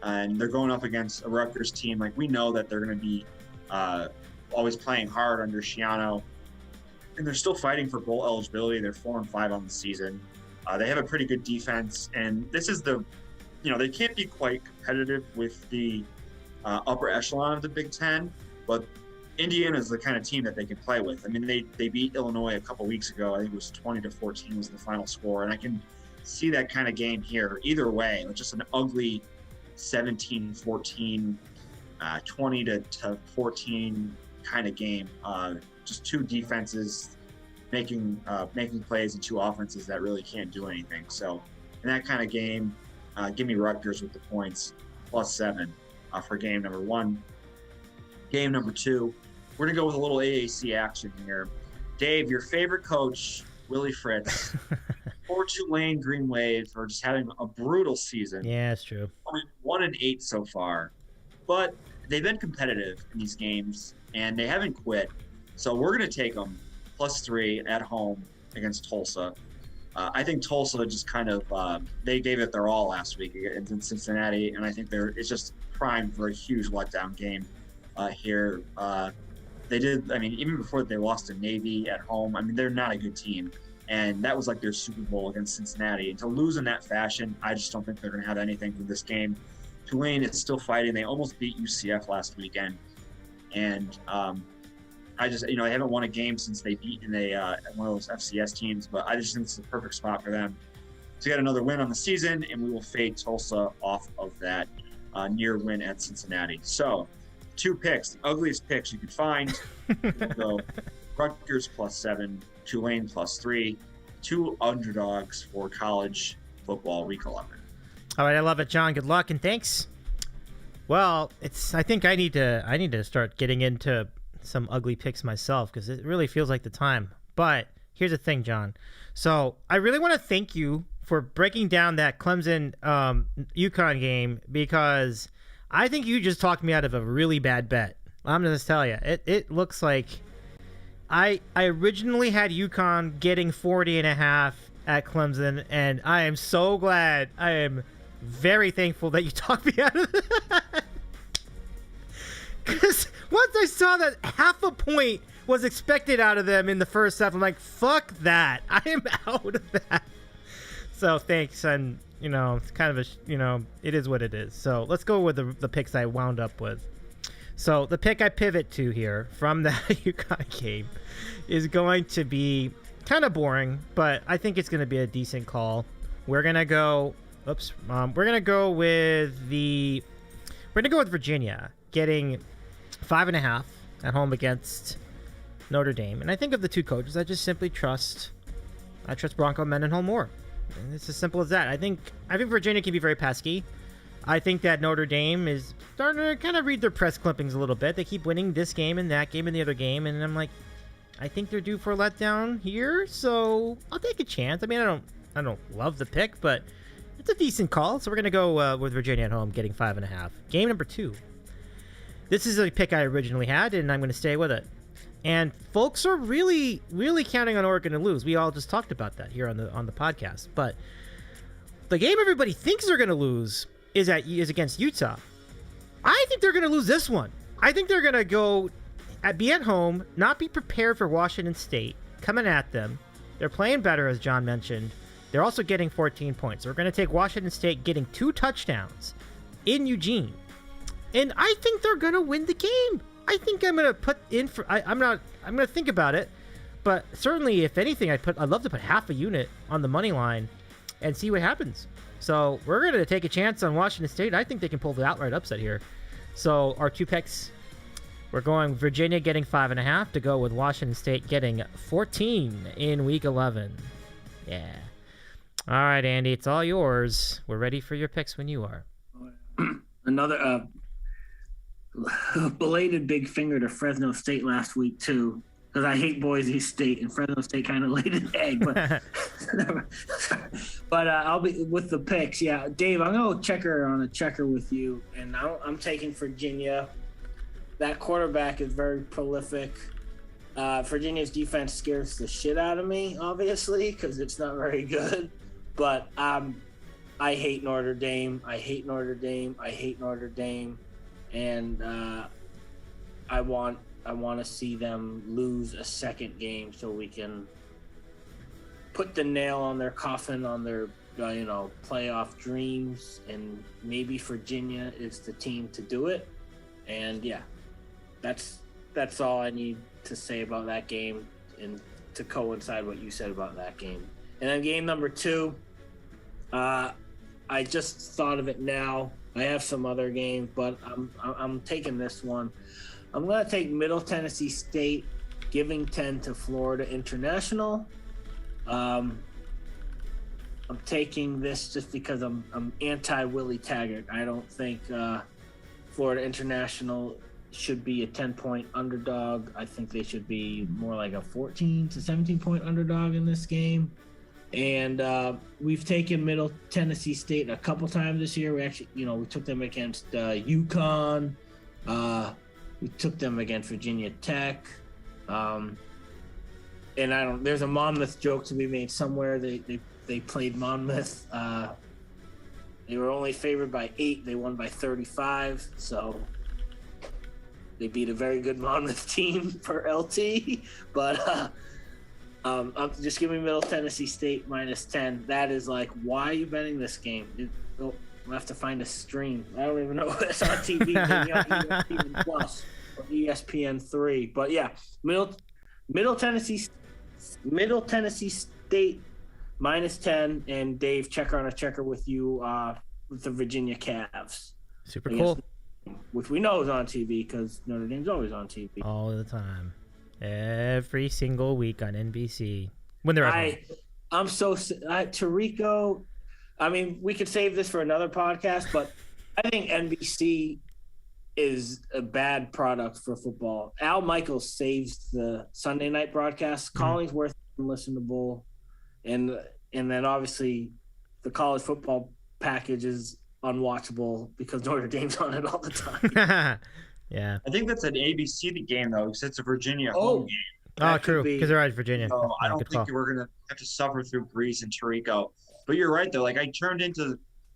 And they're going up against a Rutgers team. Like we know that they're going to be always playing hard under Schiano, and they're still fighting for bowl eligibility. They're 4-5 on the season. They have a pretty good defense, and this is they can't be quite competitive with the upper echelon of the Big Ten, but Indiana is the kind of team that they can play with. I mean, they beat Illinois a couple weeks ago. I think it was 20-14 was the final score, and I can see that kind of game here. Either way, it's just an ugly 17-14, 20-14 kind of game. Just two defenses making plays and two offenses that really can't do anything. So in that kind of game, give me Rutgers with the points +7 for game number one. Game number two, we're going to go with a little AAC action here. Dave, your favorite coach, Willie Fritz, or Tulane Green Wave for just having a brutal season. Yeah, that's true. 1-8 so far, but they've been competitive in these games, and they haven't quit. So we're going to take them +3 at home against Tulsa. I think Tulsa just kind of they gave it their all last week in Cincinnati, and I think it's just primed for a huge letdown game here. They did. I mean, even before they lost to Navy at home, I mean, they're not a good team, and that was like their Super Bowl against Cincinnati. And to lose in that fashion, I just don't think they're going to have anything for this game. Tulane is still fighting. They almost beat UCF last weekend, and I just, they haven't won a game since they beat one of those FCS teams, but I just think it's the perfect spot for them to get another win on the season, and we will fade Tulsa off of that near win at Cincinnati. So, two picks, the ugliest picks you could find. We'll go Rutgers +7, Tulane +3, two underdogs for college football week 11. All right, I love it, John. Good luck and thanks. Well, I think I need to start getting into some ugly picks myself because it really feels like the time. But here's the thing, John. So I really want to thank you for breaking down that Clemson Uconn game because I think you just talked me out of a really bad bet. I'm going to tell you, it looks like I originally had Uconn getting 40.5 at Clemson, and I am so glad. I am very thankful that you talked me out of that. Because once I saw that half a point was expected out of them in the first half, I'm like, fuck that. I am out of that. So thanks, and it's kind of it is what it is. So let's go with the picks I wound up with. So the pick I pivot to here from that UConn game is going to be kind of boring, but I think it's going to be a decent call. We're gonna go. We're gonna go with Virginia getting 5.5 at home against Notre Dame, and I think of the two coaches, I just simply trust Bronco Mendenhall more. And it's as simple as that. I think Virginia can be very pesky. I think that Notre Dame is starting to kind of read their press clippings a little bit. They keep winning this game and that game and the other game, and I'm like, I think they're due for a letdown here, so I'll take a chance. I mean, I don't love the pick, but it's a decent call. So we're gonna go with Virginia at home, getting 5.5. Game number 2. This is a pick I originally had, and I'm gonna stay with it. And folks are really, really counting on Oregon to lose. We all just talked about that here on the podcast. But the game everybody thinks they're gonna lose is against Utah. I think they're gonna lose this one. I think they're gonna be at home, not be prepared for Washington State coming at them. They're playing better, as John mentioned. They're also getting 14 points. So we're going to take Washington State getting 2 touchdowns in Eugene. And I think they're going to win the game. I think I'm going to put in for... I'm going to think about it. But certainly, if anything, I'd love to put half a unit on the money line and see what happens. So we're going to take a chance on Washington State. I think they can pull the outright upset here. So our 2 picks, we're going Virginia getting 5.5 to go with Washington State getting 14 in Week 11. Yeah. All right, Andy, it's all yours. We're ready for your picks when you are. Another belated big finger to Fresno State last week, too, because I hate Boise State, and Fresno State kind of laid an egg. But I'll be with the picks. Yeah, Dave, I'm going to checker on a checker with you, and I'm taking Virginia. That quarterback is very prolific. Virginia's defense scares the shit out of me, obviously, because it's not very good. But I hate Notre Dame. And I want to see them lose a second game so we can put the nail on their coffin on their playoff dreams. And maybe Virginia is the team to do it. And yeah, that's all I need to say about that game, and to coincide what you said about that game. And then game number 2, I just thought of it now. I have some other games, but I'm taking this one. I'm going to take Middle Tennessee State giving 10 to Florida International. I'm taking this just because I'm anti-Willie Taggart. I don't think Florida International should be a 10-point underdog. I think they should be more like a 14 to 17-point underdog in this game. And we've taken Middle Tennessee State a couple times this year. We actually, we took them against UConn. We took them against Virginia Tech. And there's a Monmouth joke to be made somewhere. They played Monmouth. They were only favored by 8. They won by 35. So they beat a very good Monmouth team for LT. But I'm just giving Middle Tennessee State -10. That is like, why are you betting this game? We'll have to find a stream. I don't even know if it's on TV. Maybe on ESPN Plus or ESPN3. But yeah, Middle Tennessee State -10, and Dave, checker on a checker with you with the Virginia Cavs. Super cool. Which we know is on TV because Notre Dame's always on TV. All the time. Every single week on NBC. When they're at home. Tirico, I mean, we could save this for another podcast, but I think NBC is a bad product for football. Al Michaels saves the Sunday night broadcast. Collingsworth unlistenable. And then obviously the college football package is unwatchable because Notre Dame's on it all the time. Yeah. I think that's an ABC game, though, because it's a Virginia home game. Oh, true, because they're at Virginia. So I don't think we're going to have to suffer through Breeze and Tirico. But you're right, though. Like, I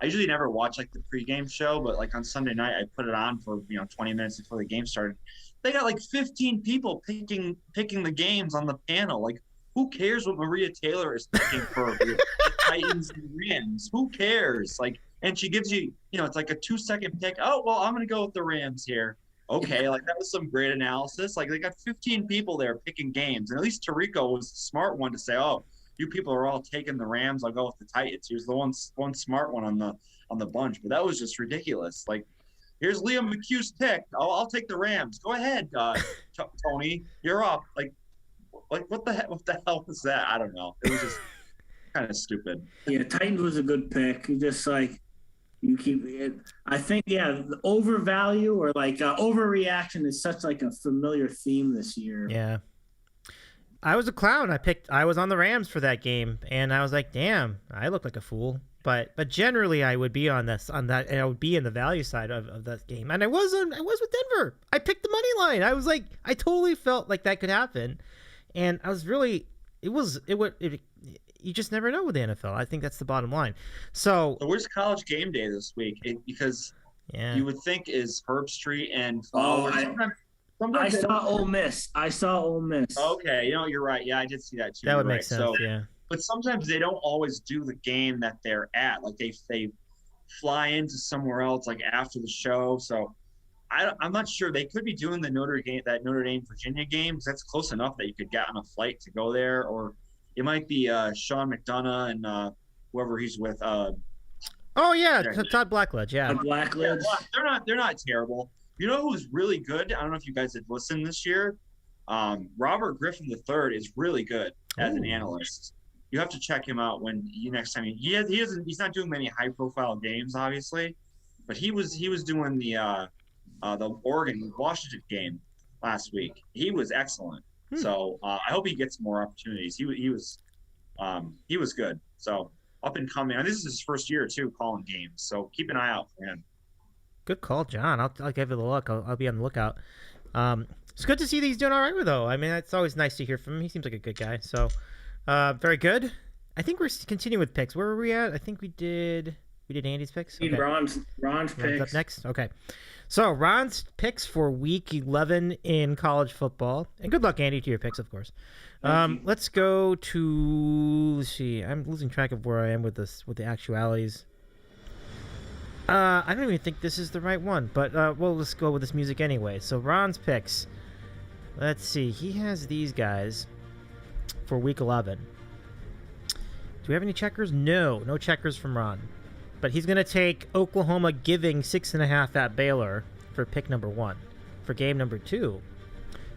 usually never watch, like, the pregame show, but, like, on Sunday night, I put it on for, 20 minutes before the game started. They got, like, 15 people picking the games on the panel. Like, Who cares what Maria Taylor is picking for the Titans and Rams? Who cares? Like, and she gives you, it's like a 2-second pick. Oh, well, I'm going to go with the Rams here. Okay, like that was some great analysis. Like they got 15 people there picking games, and at least Tirico was the smart one to say, "Oh, you people are all taking the Rams. I'll go with the Titans." He was the one smart one on the bunch, but that was just ridiculous. Like, here's Liam McHugh's pick. I'll take the Rams. Go ahead, Tony. You're up. Like what the hell was that? I don't know. It was just kind of stupid. Yeah, Titans was a good pick. Just like. You keep it. I think, the overvalue or like overreaction is such like a familiar theme this year. Yeah. I was a clown. I was on the Rams for that game, and I was like, damn, I look like a fool. But generally, I would be on that, and I would be in the value side of that game. And I was with Denver. I picked the money line. I was like, I totally felt like that could happen, and I was really, you just never know with the NFL. I think that's the bottom line. So where's College Game Day this week? Because you would think is Herb Street and I saw Ole Miss. Okay, you're right. Yeah, I did see that too. That would make sense. So, yeah. But sometimes they don't always do the game that they're at. Like they fly into somewhere else like after the show. So I'm not sure. They could be doing the Notre Dame Virginia game because that's close enough that you could get on a flight to go there, or it might be Sean McDonough and whoever he's with. Todd Blackledge. Yeah, Blackledge. Yeah, they're not terrible. You know who's really good? I don't know if you guys had listened this year. Robert Griffin III is really good as an analyst. You have to check him out next time. He's not doing many high profile games, obviously, but he was doing the Oregon Washington game last week. He was excellent. So I hope he gets more opportunities. He was good. So up and coming. And this is his first year too calling games. So keep an eye out for him. Good call, John. I'll give it a look. I'll be on the lookout. It's good to see that he's doing all right with though. I mean, it's always nice to hear from him. He seems like a good guy. So very good. I think we're continuing with picks. Where were we at? I think we did Andy's picks. Okay. Ron's picks up next. Okay. So Ron's picks for week 11 in college football, and good luck, Andy, to your picks, of course. Let's go to. Let's see. I'm losing track of where I am with the actualities. I don't even think this is the right one, but let's go with this music anyway. So Ron's picks. Let's see. He has these guys for week 11. Do we have any checkers? No checkers from Ron. But he's going to take Oklahoma giving 6.5 at Baylor for pick number 1. For game number 2,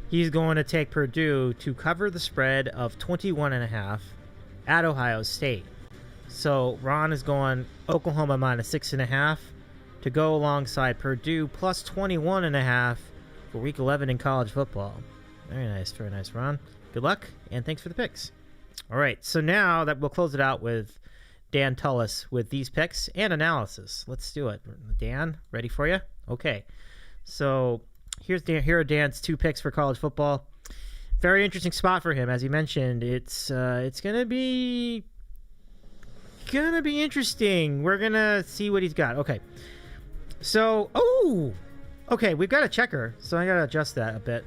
he's going to take Purdue to cover the spread of 21.5 at Ohio State. So Ron is going Oklahoma minus 6.5 to go alongside Purdue plus 21.5 for week 11 in college football. Very nice, Ron. Good luck, and thanks for the picks. All right, so now that we'll close it out with Dan Tullis with these picks and analysis. Let's do it. Dan, ready for you? Okay. So here are Dan's 2 picks for college football. Very interesting spot for him, as he mentioned. It's gonna be interesting. We're gonna see what he's got. Okay. So okay, we've got a checker, so I gotta adjust that a bit.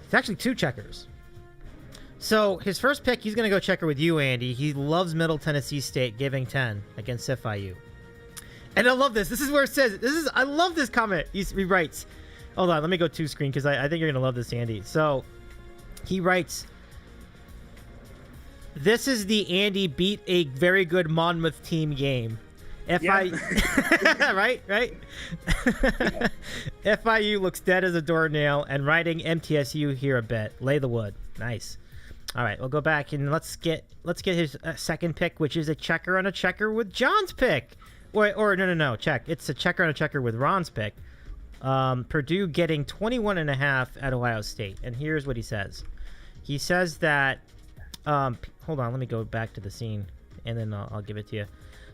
It's actually 2 checkers. So his first pick, he's going to go checker with you, Andy. He loves Middle Tennessee State giving 10 against FIU. And I love this. This is where it says, I love this comment. He writes, hold on, let me go 2 screen because I think you're going to love this, Andy. So he writes, this is the Andy beat a very good Monmouth team game. Right? FIU looks dead as a doornail and riding MTSU here a bit. Lay the wood. Nice. All right, we'll go back and let's get his second pick, which is a checker on a checker with John's pick. Or no, check. It's a checker on a checker with Ron's pick. Purdue getting 21.5 at Ohio State. And here's what he says. He says that, hold on, let me go back to the scene and then I'll give it to you.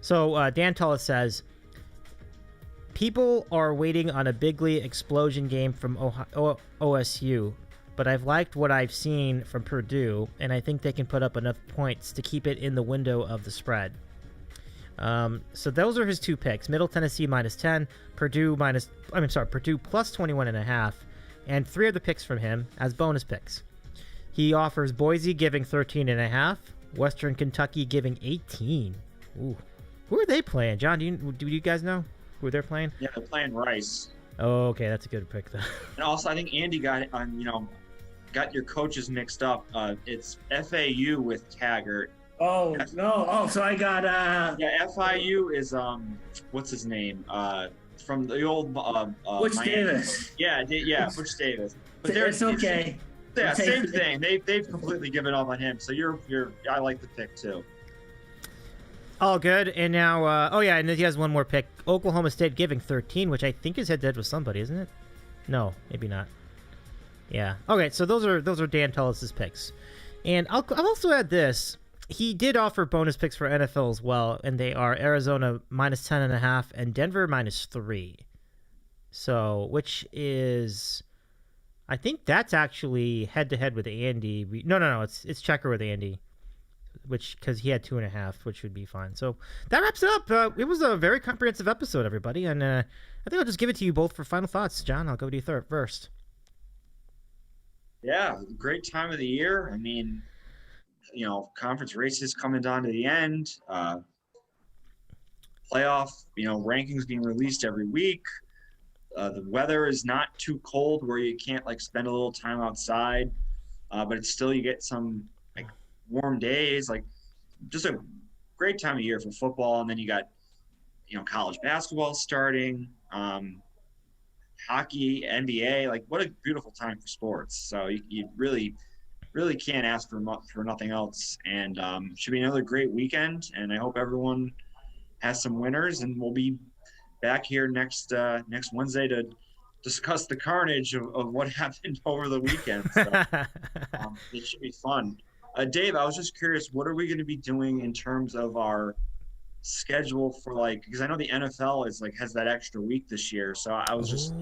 So Dan Tullis says, people are waiting on a big league explosion game from OSU. But I've liked what I've seen from Purdue, and I think they can put up enough points to keep it in the window of the spread. So those are his 2 picks. Middle Tennessee minus 10, Purdue plus 21.5, and 3 of the picks from him as bonus picks. He offers Boise giving 13.5, Western Kentucky giving 18. Ooh. Who are they playing? John, do you guys know who they're playing? Yeah, they're playing Rice. Oh, okay, that's a good pick though. And also, I think Andy got your coaches mixed up. It's FAU with Taggart. Oh no! Oh, so I got FIU is what's his name? From the old Butch Miami. Davis. Yeah, Butch Davis. But It's okay. Yeah, same thing. They've completely given up on him. So I like the pick too. All good. And now, and he has one more pick. Oklahoma State giving 13, which I think is head-to-head with somebody, isn't it? No, maybe not. Yeah. Okay, so those are Dan Tullis' picks. And I'll also add this. He did offer bonus picks for NFL as well, and they are Arizona minus 10.5 and Denver minus 3. So, which is, I think that's actually head-to-head with Andy. No, it's checker with Andy. Because he had 2.5, which would be fine. So that wraps it up. It was a very comprehensive episode, everybody, and I think I'll just give it to you both for final thoughts. John, I'll go to you first. Yeah, great time of the year. I mean, conference races coming down to the end. Playoff, rankings being released every week. The weather is not too cold where you can't spend a little time outside, but it's still you get some warm days, just a great time of year for football. And then you got college basketball starting, hockey, NBA. What a beautiful time for sports. So you really can't ask for nothing else. And should be another great weekend, and I hope everyone has some winners, and we'll be back here next Wednesday to discuss the carnage of what happened over the weekend. So it should be fun. Dave, I was just curious, what are we going to be doing in terms of our schedule for because I know the NFL is has that extra week this year. So I was just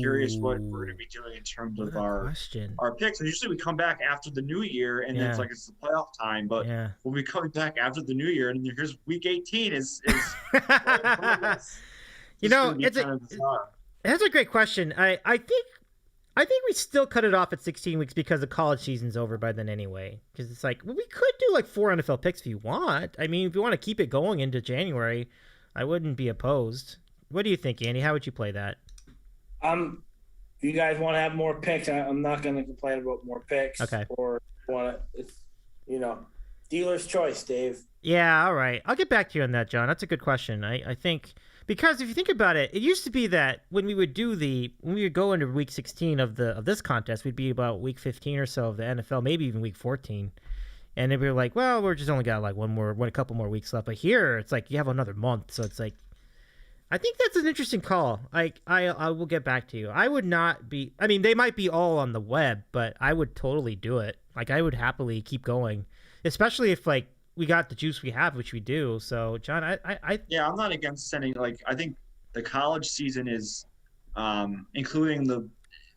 curious what we're going to be doing in terms of our picks. And usually we come back after the new year and then it's the playoff time, but we'll be coming back after the new year and here's week 18 is that's a great question. I think we still cut it off at 16 weeks because the college season's over by then anyway. Because it's we could do 4 NFL picks if you want. I mean, if you want to keep it going into January, I wouldn't be opposed. What do you think, Andy? How would you play that? If you guys want to have more picks, I'm not going to complain about more picks. Okay. Or dealer's choice, Dave. Yeah, all right. I'll get back to you on that, John. That's a good question. I think because if you think about it, it used to be that when we would go into week 16 of this contest, we'd be about week 15 or so of the NFL, maybe even week 14. And then we were like, well, we're just only got a couple more weeks left. But here it's you have another month. So it's I think that's an interesting call. I will get back to you. I would not be, I mean, they might be all on the web, but I would totally do it. I would happily keep going, especially if we got the juice we have, which we do. So, John, I'm not against sending. I think the college season is, including the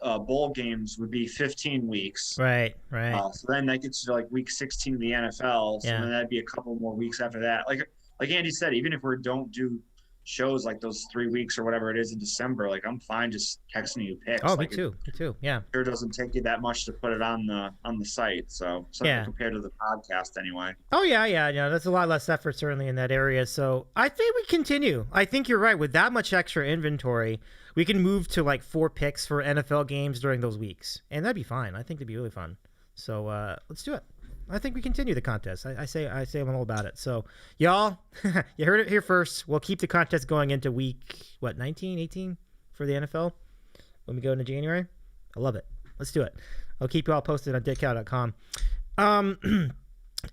bowl games, would be 15 weeks. Right. So then that gets you to week 16 of the NFL. So then that'd be a couple more weeks after that. Like Andy said, even if we don't do shows those 3 weeks or whatever it is in December, I'm fine just texting you picks. Oh, me too. Yeah. Sure doesn't take you that much to put it on the site. So compared to the podcast anyway. Oh yeah. That's a lot less effort certainly in that area. So I think we continue. I think you're right. With that much extra inventory, we can move to 4 picks for NFL games during those weeks, and that'd be fine. I think it'd be really fun. So let's do it. I think we continue the contest. I say I'm all about it. So y'all, you heard it here first. We'll keep the contest going into week 19, 18 for the NFL when we go into January. I love it. Let's do it. I'll keep you all posted on DITCOW.com.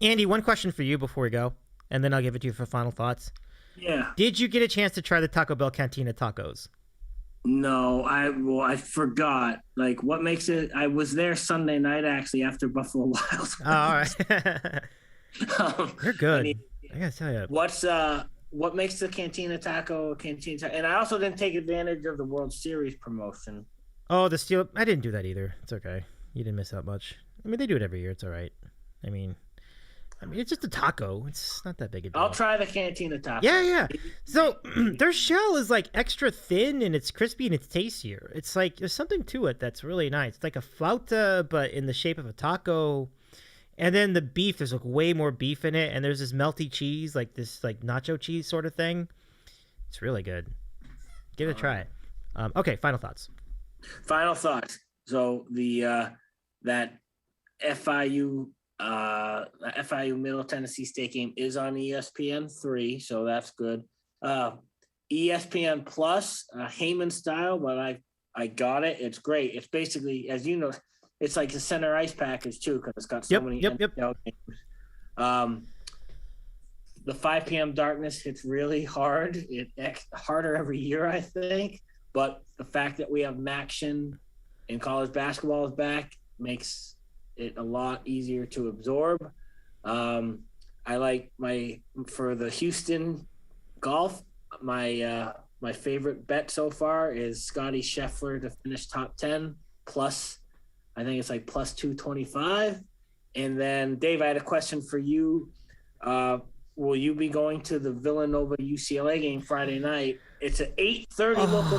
Andy, one question for you before we go, and then I'll give it to you for final thoughts. Yeah. Did you get a chance to try the Taco Bell Cantina tacos? No, I forgot. What makes it? I was there Sunday night actually after Buffalo Wild. Oh, all right. They're good. I gotta tell you. What makes the Cantina Taco? And I also didn't take advantage of the World Series promotion. Oh, the Steel. I didn't do that either. It's okay. You didn't miss out much. I mean, they do it every year. It's all right. I mean, I mean, it's just a taco. It's not that big a deal. I'll try the Cantina taco. Yeah. So their shell is like extra thin and it's crispy and it's tastier. It's like there's something to it that's really nice. It's like a flauta, but in the shape of a taco. And then the beef, there's like way more beef in it, and there's this melty cheese, like this like nacho cheese sort of thing. It's really good. Give it a try. Okay, final thoughts. Final thoughts. So the that FIU Middle Tennessee State game is on ESPN3, so that's good. ESPN Plus, Heyman style, but I got it. It's great. It's basically, as you know, it's like the center ice package too, because it's got so many NFL games. The 5 p.m. darkness hits really hard. It's harder every year, I think. But the fact that we have Maction and college basketball is back makes it a lot easier to absorb. I like for the Houston golf, my favorite bet so far is Scotty Scheffler to finish top 10 plus, I think it's like plus 225. And then Dave, I had a question for you. Will you be going to the Villanova UCLA game Friday night? It's an 8:30 local.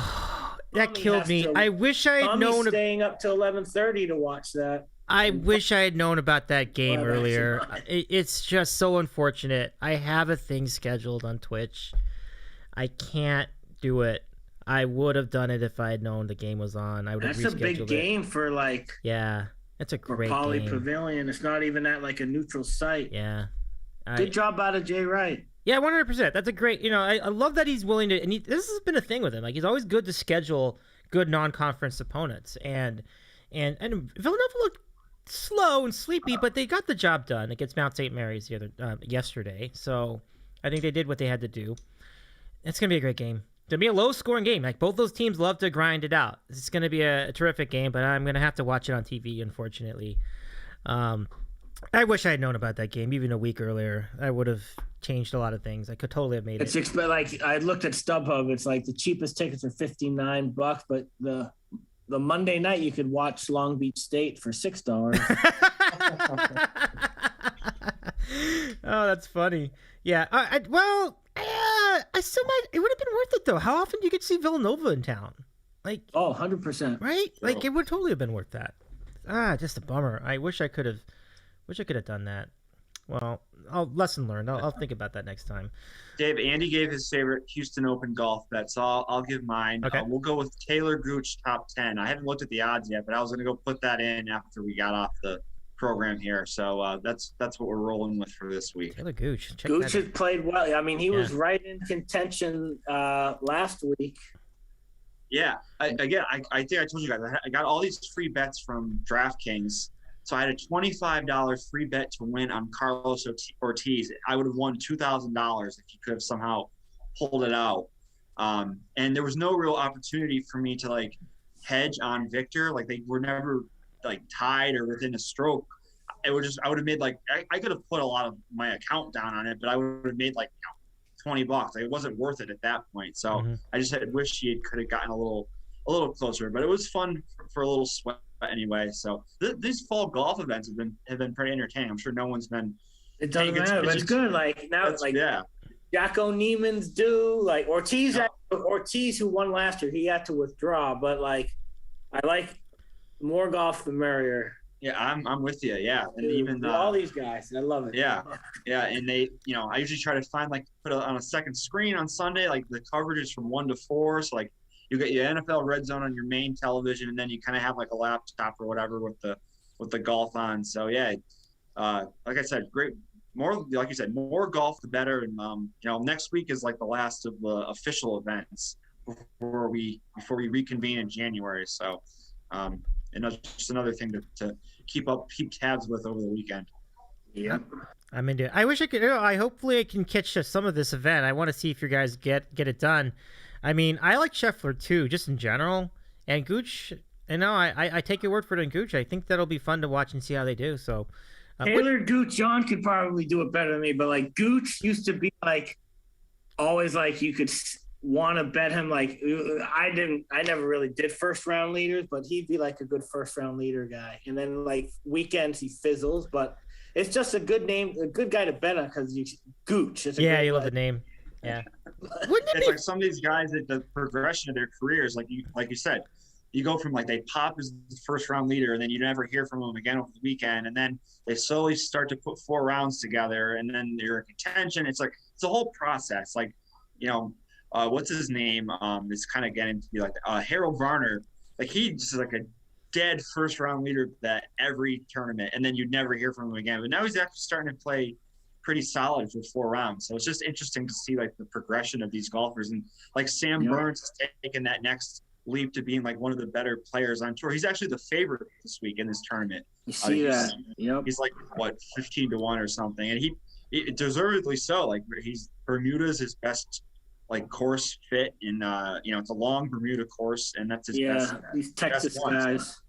That killed me. I wish I had known. Staying up till 11:30 to watch that. I wish I had known about that game earlier. It's just so unfortunate. I have a thing scheduled on Twitch. I can't do it. I would have done it if I had known the game was on. I would have rescheduled it. That's a big game for like. Yeah, it's a great Poly game. Pavilion. It's not even at like a neutral site. Yeah. Good job out of Jay Wright. Yeah, 100%. That's a great, I love that he's willing to, and this has been a thing with him. Like, he's always good to schedule good non-conference opponents. And Villanova looked slow and sleepy, but they got the job done against Mount St. Mary's yesterday. So I think they did what they had to do. It's going to be a great game. It's going to be a low-scoring game. Like, both those teams love to grind it out. It's going to be a terrific game, but I'm going to have to watch it on TV, unfortunately. I wish I had known about that game even a week earlier. I would have changed a lot of things. I could totally have made it. It's like I looked at StubHub. It's like the cheapest tickets are $59, but the Monday night you could watch Long Beach State for $6. Oh, that's funny. Yeah. I still might. It would have been worth it though. How often do you get to see Villanova in town? Like 100%. Right? Like it would totally have been worth that. Just a bummer. I wish I could have. Wish I could have done that. Well, lesson learned. I'll think about that next time. Dave, Andy gave his favorite Houston Open golf bet, so I'll give mine. Okay. We'll go with Taylor Gooch top 10. I haven't looked at the odds yet, but I was going to go put that in after we got off the program here. So that's what we're rolling with for this week. Taylor Gooch. Gooch has played well. I mean, he was right in contention last week. Yeah. I think I told you guys, I got all these free bets from DraftKings. So I had a $25 free bet to win on Carlos Ortiz. I would have won $2,000 if he could have somehow pulled it out. And there was no real opportunity for me to like hedge on Victor. Like they were never like tied or within a stroke. I would have made like I could have put a lot of my account down on it, but I would have made like $20. Like, it wasn't worth it at that point. So I just wish he could have gotten a little closer. But it was fun for a little sweat anyway. So these fall golf events have been pretty entertaining. I'm sure no one's been. It doesn't matter, but it's good. Like now, it's like Jacko Neiman's due. Like Ortiz, who won last year, he had to withdraw. But like, I like more golf the merrier. Yeah, I'm with you. Yeah, and even all these guys, I love it. Yeah, and they, I usually try to find put it on a second screen on Sunday. Like the coverage is from 1 to 4, so like you get your NFL Red Zone on your main television, and then you kind of have like a laptop or whatever with the golf on. So yeah, like I said, great. More like you said, more golf the better. And next week is like the last of the official events before we reconvene in January. So, and that's just another thing to keep tabs with over the weekend. Yeah, I'm into it. I wish I could. Hopefully I can catch some of this event. I want to see if you guys get it done. I mean, I like Scheffler too, just in general. And Gooch, I take your word for it on Gooch. I think that'll be fun to watch and see how they do. So, Taylor Gooch, John could probably do it better than me, but like Gooch used to be like always like you could want to bet him. Like I never really did first round leaders, but he'd be like a good first round leader guy. And then like weekends he fizzles, but It's just a good name, a good guy to bet on because you Gooch. It's a Yeah, great you love guy. the name. Yeah. It's like some of these guys that the progression of their careers, like you said, you go from like they pop as the first round leader and then you never hear from them again over the weekend. And then they slowly start to put 4 rounds together and then they're in contention. It's like, it's a whole process. Like, what's his name? It's kind of getting to be like Harold Varner. Like he just is like a dead first round leader that every tournament, and then you'd never hear from him again. But now he's actually starting to play pretty solid for 4 rounds. So it's just interesting to see like the progression of these golfers. And like Sam Burns has taken that next leap to being like one of the better players on tour. He's actually the favorite this week in this tournament. You see that? Yep. He's like 15-1 or something, and he deservedly so. Like Bermuda's his best like course fit in it's a long Bermuda course, and that's his best. Yeah, these Texas best guys.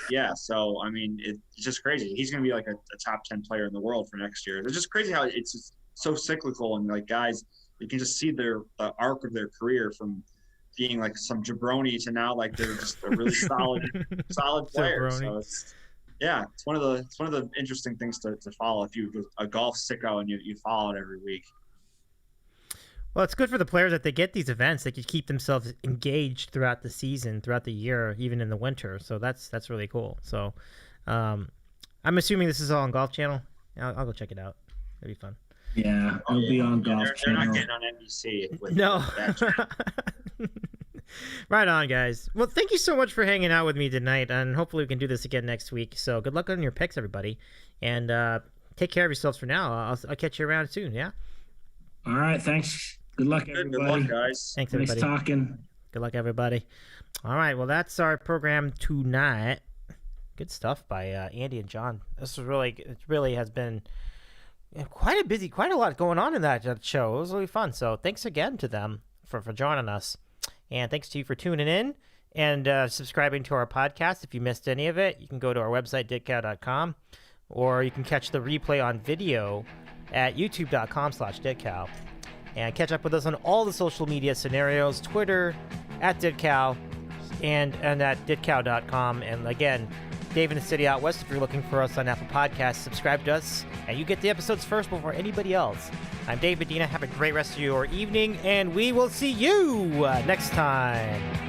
Yeah. So I mean, it's just crazy. He's going to be like a top 10 player in the world for next year. It's just crazy how it's just so cyclical, and like guys, you can just see the arc of their career from being like some jabroni to now like they're just a really solid player. So it's one of the interesting things to follow if you're a golf sicko and you follow it every week. Well, it's good for the players that they get these events. They can keep themselves engaged throughout the season, throughout the year, even in the winter. So that's really cool. So I'm assuming this is all on Golf Channel. I'll go check it out. It'll be fun. Yeah, it'll be on Golf They're Channel. not getting on NBC. No. Right on, guys. Well, thank you so much for hanging out with me tonight, and hopefully we can do this again next week. So good luck on your picks, everybody, and take care of yourselves for now. I'll catch you around soon, yeah? All right, thanks. Good luck, everybody. Good luck, guys. Thanks, everybody. Nice talking. Good luck, everybody. All right, well, that's our program tonight. Good stuff by Andy and John. It really has been quite a lot going on in that show. It was really fun. So thanks again to them for joining us. And thanks to you for tuning in and subscribing to our podcast. If you missed any of it, you can go to our website, DITCOW.com, or you can catch the replay on video at youtube.com/DITCOW. And catch up with us on all the social media scenarios, Twitter, at DITCOW, and at DITCOW.com. And again, Dave in the City Out West, if you're looking for us on Apple Podcasts, subscribe to us, and you get the episodes first before anybody else. I'm Dave Medina. Have a great rest of your evening, and we will see you next time.